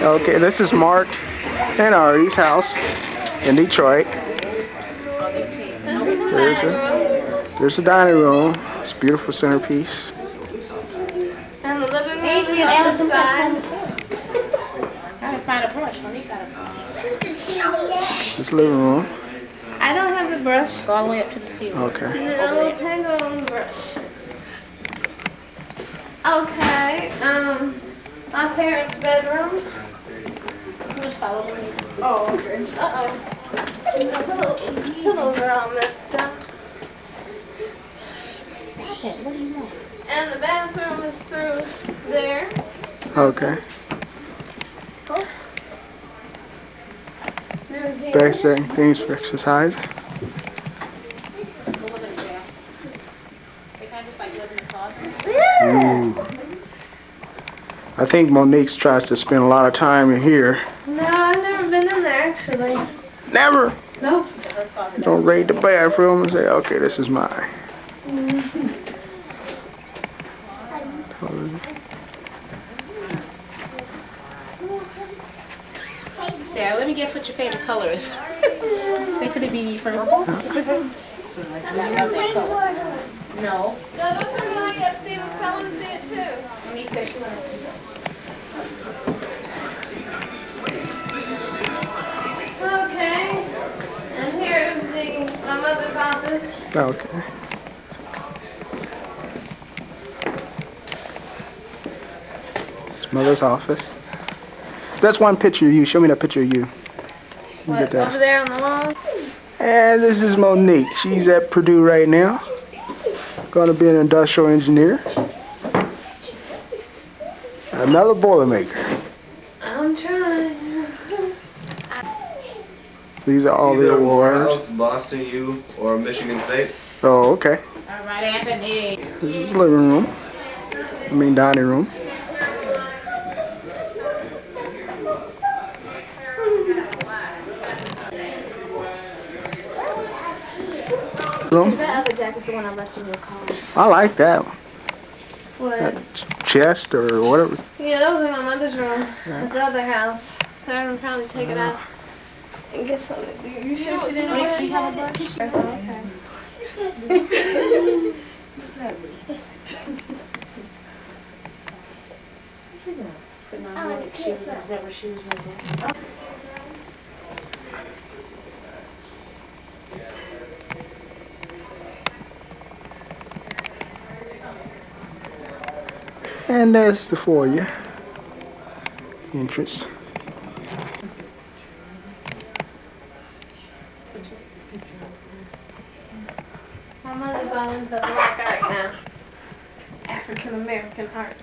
S8: Okay, this is Mark and Artie's house in Detroit. There's a dining room. It's a beautiful centerpiece.
S14: And the living room is on the side.
S7: Gotta find a brush. Monique got a brush.
S8: This living room.
S14: I don't have a brush.
S7: Go all the way up to the ceiling.
S8: Okay.
S14: No, hang on, brush. Okay, my parents' bedroom.
S7: Just follow me.
S14: Oh, okay. Uh-oh. The pillows are all messed up.
S7: What do you want?
S14: And the bathroom is through there.
S8: Okay.
S14: Through here.
S8: Basic things for exercise. Ooh. I think Monique tries to spend a lot of time in here.
S14: No, I've never been in there actually.
S8: Never.
S14: Nope.
S8: You don't raid the bathroom and say, okay, this is mine.
S7: Sarah, let me guess what your favorite color is. Could it be purple? No.
S14: No, don't turn it on yet, Steven, because I want to see it too.
S7: Let me take one.
S14: Okay. And here's my mother's office.
S8: Okay. It's mother's office. That's one picture of you. Show me that picture of you.
S14: What,
S8: Get that.
S14: over there on the wall?
S8: And this is Monique. She's at Purdue right now. Going to be an industrial engineer. Another Boilermaker.
S14: I'm trying.
S8: These are all the
S13: Either
S8: awards.
S13: Morehouse, Boston U, or Michigan State.
S8: Oh, okay.
S7: All right, Anthony.
S8: This is living room. Dining room.
S14: That other jacket's the one I left in your car.
S8: I like that one.
S14: What?
S8: That chest or whatever.
S14: Yeah, those are my mother's room.
S8: Yeah.
S14: At the other house. So I'm probably take it out and get something to do. You sure she didn't
S7: Monique,
S14: wear
S7: she
S14: it?
S7: have a brush?
S14: Okay.
S7: Putting on Monique's shoes, zebra shoes in there.
S8: And there's the foyer entrance.
S14: My mother bought into black art now. African American art.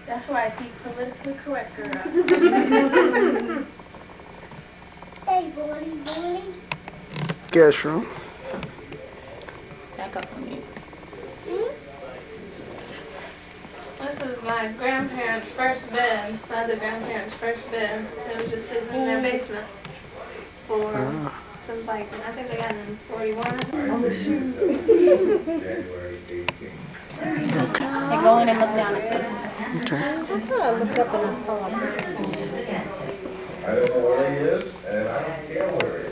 S14: That's why I keep politically correct, girl. Hey, boy.
S8: Guest room.
S7: Back up on me.
S14: This is my grandparents' first bed, my other grandparents' first bed. It was just sitting in their basement for since like, I think they got it in 41. All the shoes.
S7: Hey, go in and look down at them.
S8: Okay.
S14: I thought I looked up and I saw it.
S5: I don't know where he is, and I don't care where he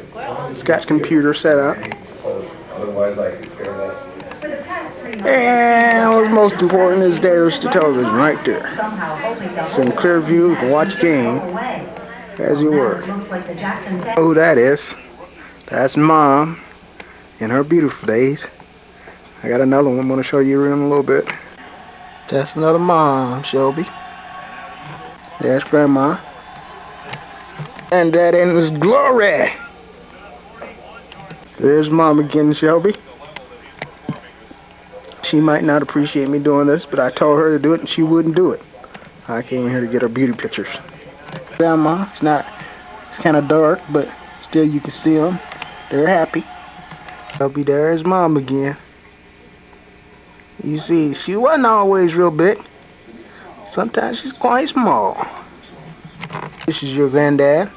S5: is.
S8: It's got computer set up.
S5: Otherwise, I could care less.
S8: And what's most important is there's the television right there. It's in clear view. You can watch the game as you work. Oh, who that is? That's Mom in her beautiful days. I got another one I'm going to show you in a little bit. That's another Mom, Shelby. There's Grandma. And that is Glory. There's Mom again, Shelby. She might not appreciate me doing this, but I told her to do it and she wouldn't do it. I came here to get her beauty pictures. Grandma, it's kind of dark, but still you can see them. They're happy. Shelby, there's Mom again. You see, she wasn't always real big. Sometimes she's quite small. This is your granddad.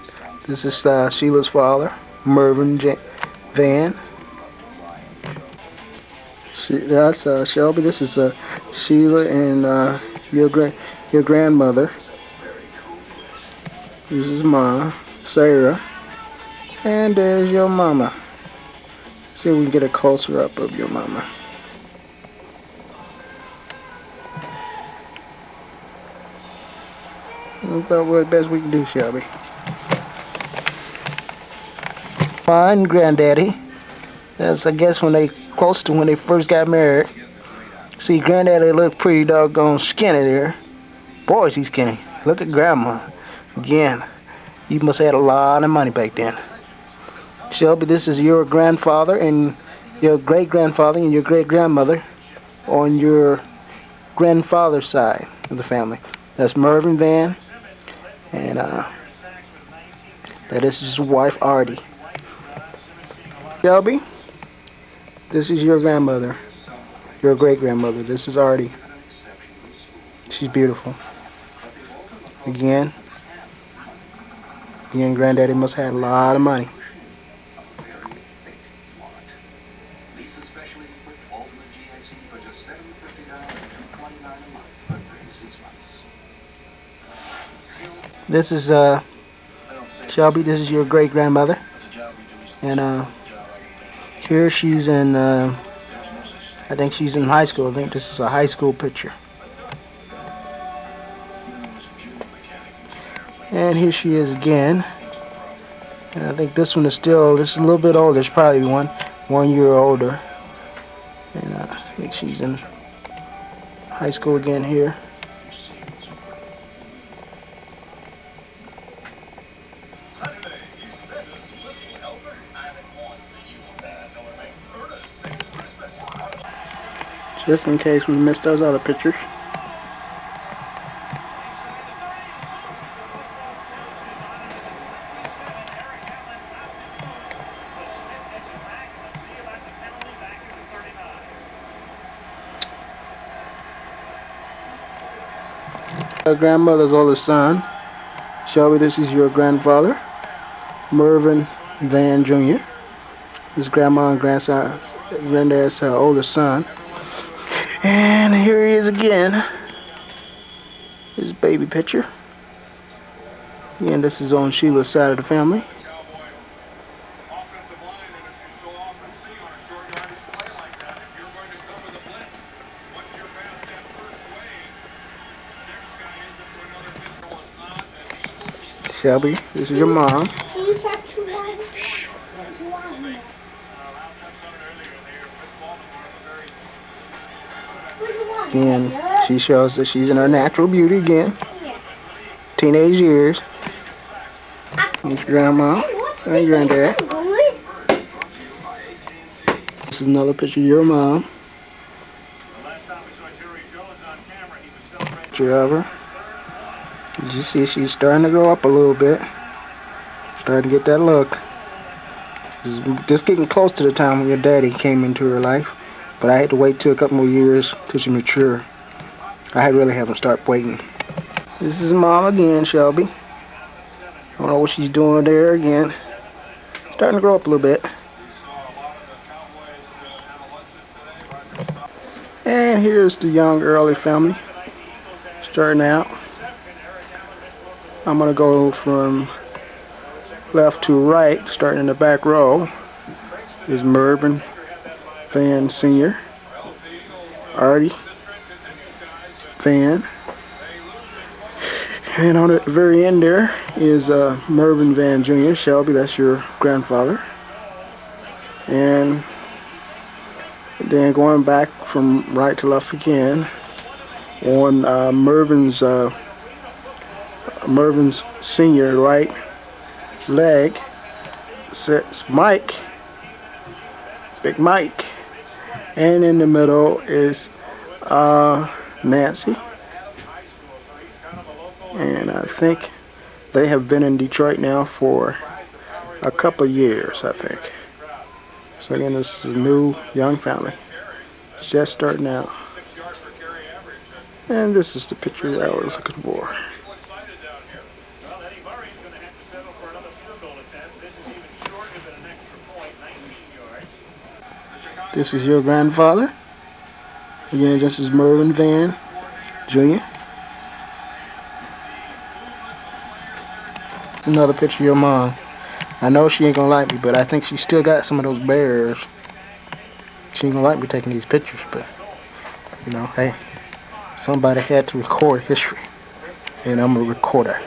S8: This is Sheila's father, Mervyn Van. That's Shelby. This is Sheila and your grandmother. This is Mom, Sarah. And there's your mama. See if we can get a closer up of your mama. That's about what best we can do, Shelby. Ma and Granddaddy. That's, I guess, when they close to when they first got married. See, Granddaddy looked pretty doggone skinny there. Boy, is he skinny. Look at Grandma. Again, you must have had a lot of money back then. Shelby, this is your grandfather and your great-grandfather and your great-grandmother on your grandfather's side of the family. That's Mervyn Van, and that is his wife, Artie. Shelby, this is your grandmother, your great-grandmother. This is Artie. She's beautiful. Again, Granddaddy must have had a lot of money. This is Shelby. This is your great-grandmother, and here she's in. I think she's in high school. I think this is a high school picture. And here she is again. And I think this one is still just a little bit older. It's probably one year older. And I think she's in high school again here. Just in case we missed those other pictures. Our grandmother's oldest son. Shelby, this is your grandfather, Mervyn Van Jr. His grandma and granddad's oldest son. And here he is again. His baby picture. Again, this is on Sheila's side of the family. Shelby, this is your mom. Again, she shows that she's in her natural beauty again. Teenage years. Here's Grandma and Granddad. This is another picture of your mom. Picture of her. As you see, she's starting to grow up a little bit. Starting to get that look. Just getting close to the time when your daddy came into her life. But I had to wait till a couple more years till she matured. I really haven't started waiting. This is Mom again, Shelby. I don't know what she's doing there again. Starting to grow up a little bit. And here's the young early family. Starting out. I'm gonna go from left to right, starting in the back row. Is Mervyn Van Sr., Artie Van, and on the very end there is Mervyn Van Jr. Shelby, that's your grandfather. And then going back from right to left again on Mervyn's Sr. right leg sits Mike, Big Mike, and in the middle is Nancy, and I think they have been in Detroit now for a couple of years, I think. So again, this is a new young family, just starting out. And this is the picture that I was looking for. This is your grandfather. Again, this is Mervyn Van Jr. It's another picture of your mom. I know she ain't gonna like me, but I think she still got some of those bears. She ain't gonna like me taking these pictures, but you know, hey, somebody had to record history, and I'm a recorder.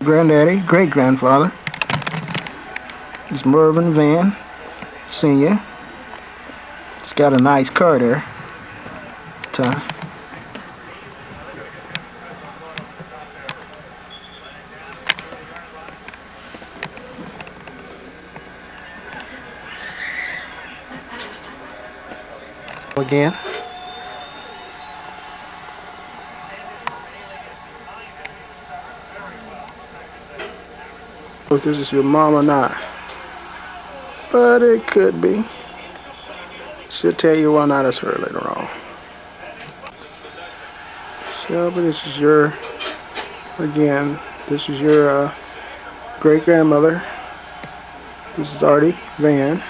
S8: Granddaddy, great-grandfather, is Mervyn Van, Senior. He's got a nice car there. Again. If this is your mom or not, but it could be. She'll tell you why not it's her later on. Shelby, this is your great grandmother. This is Artie Van,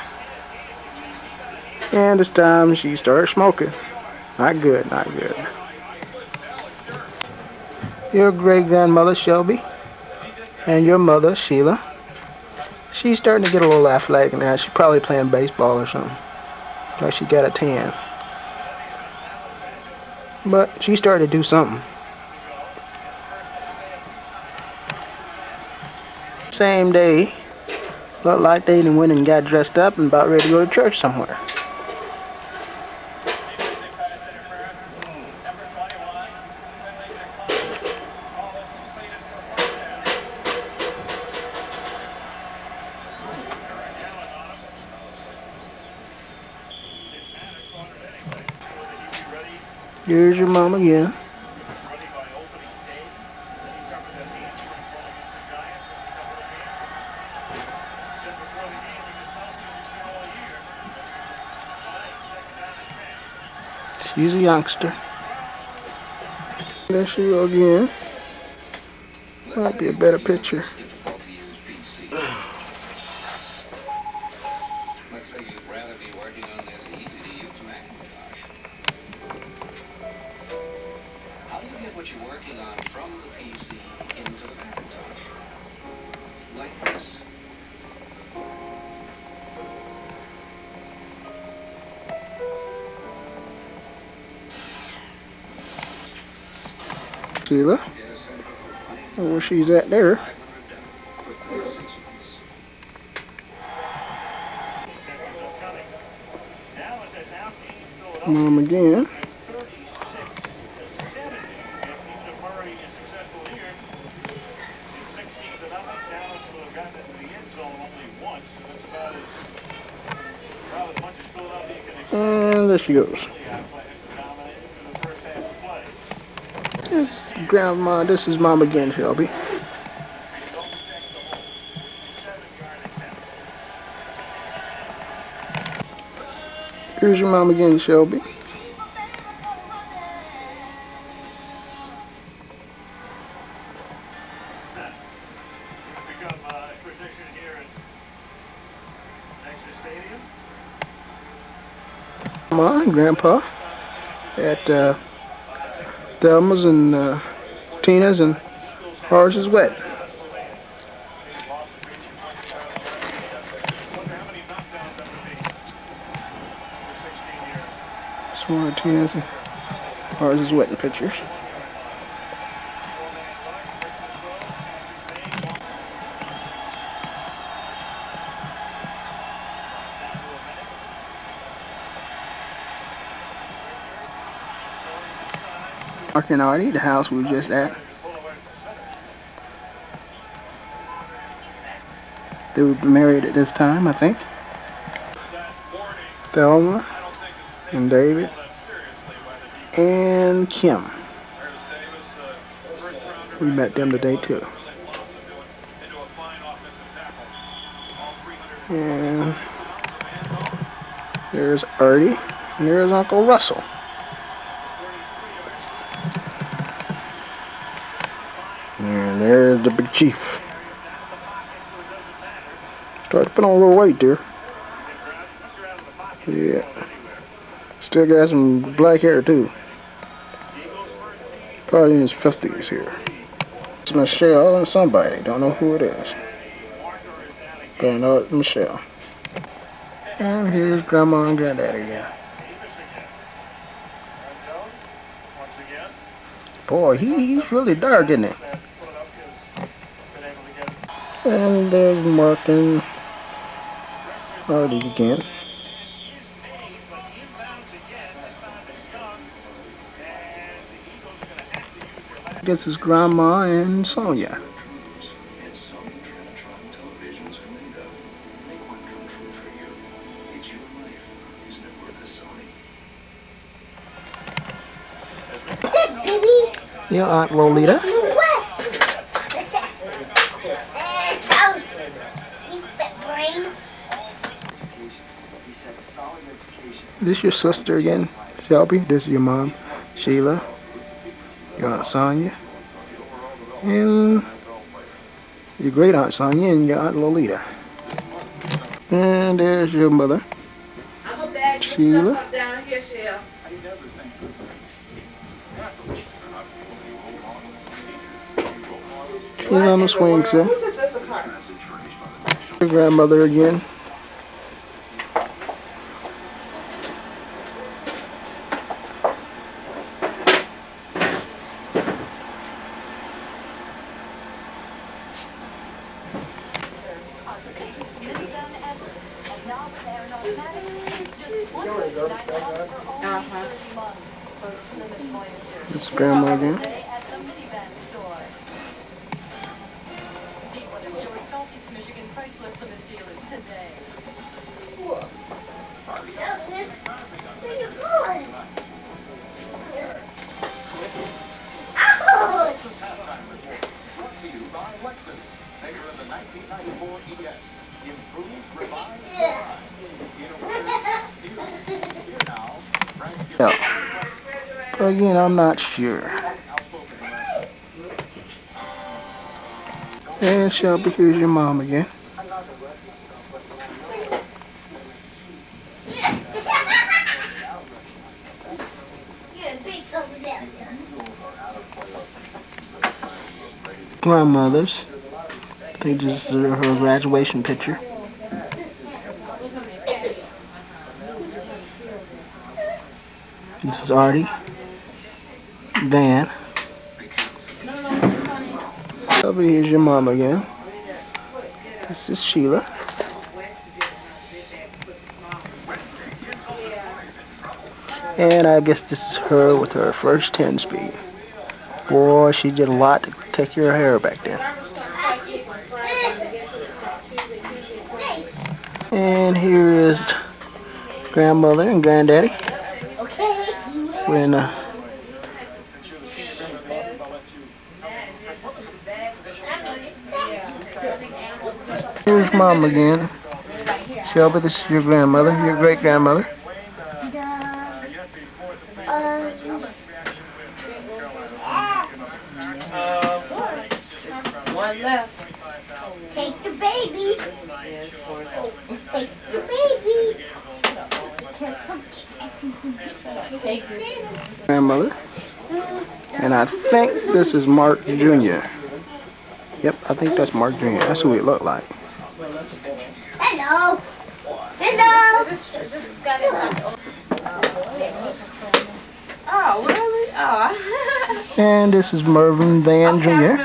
S8: and this time she started smoking. Not good, not good. Your great grandmother Shelby, and your mother Sheila. She's starting to get a little athletic now. She's probably playing baseball or something. Like she got a tan. But she started to do something. Same day, looked like they went and got dressed up and about ready to go to church somewhere. Here's your mom again. She's a youngster. There she go again. Might be a better picture. Sheila, where she's at there. Mom again. And there she goes. This grandma, this is mom again, Shelby. Here's your mom again, Shelby. Grandma and Grandpa at Thelma's and Tina's and Ours is Wet. It's one of Tina's and Ours is Wet in pictures. Mark and Artie, the house we were just at. They were married at this time, I think. Thelma and David and Kim. We met them today too. And there's Artie and there's Uncle Russell. And there's the big chief. Started to put on a little weight there. Yeah. Still got some black hair too. Probably in his 50s here. It's Michelle and somebody. Don't know who it is. But I know it's Michelle. And here's Grandma and Granddaddy again. Boy, he's really dark, isn't he? And there's Mark and Artie again. This is Grandma and Sonya. Your Aunt Lolita. This your sister again, Shelby. This is your mom, Sheila. Your Aunt Sonya. And your great Aunt Sonya and your Aunt Lolita. And there's your mother, Sheila. She's on the swing set. Your grandmother again. This is Grandma again. But again, I'm not sure. And Shelby, here's your mom again. Grandmothers. I think this is her graduation picture. This is Artie. Van. Over here's your mom again. This is Sheila. And I guess this is her with her first 10-speed. Boy, she did a lot to take care of her hair back then. And here is grandmother and granddaddy. When here's mom again. Shelby, this is your grandmother, your great grandmother.
S14: One left. Take the baby. Take the baby.
S8: Grandmother. And I think this is Mark Jr. Yep, I think that's Mark Jr. That's who he looked like.
S14: Hello. Hello.
S1: Oh, really? Oh.
S8: And this is Mervyn Van Jr.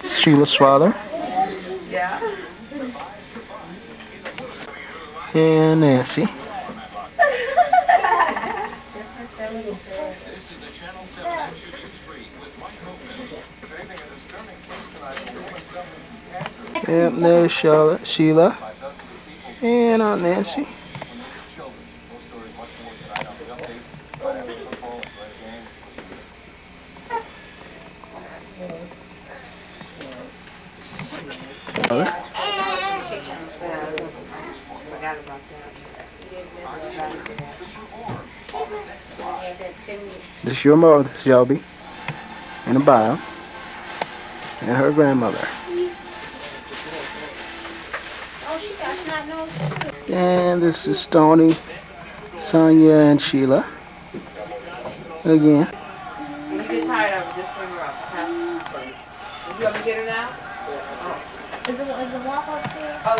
S8: Sheila's father.
S1: Yeah.
S8: And Nancy. Yep, there's Sheila. And Aunt Nancy. This is your mother, Shelby, in the bottom, and her grandmother. And this is Tony, Sonya, and Sheila. Again.
S1: When you get tired of it, just bring her up, okay? You want me to get her now?
S14: Is the walk upstairs?
S1: Oh,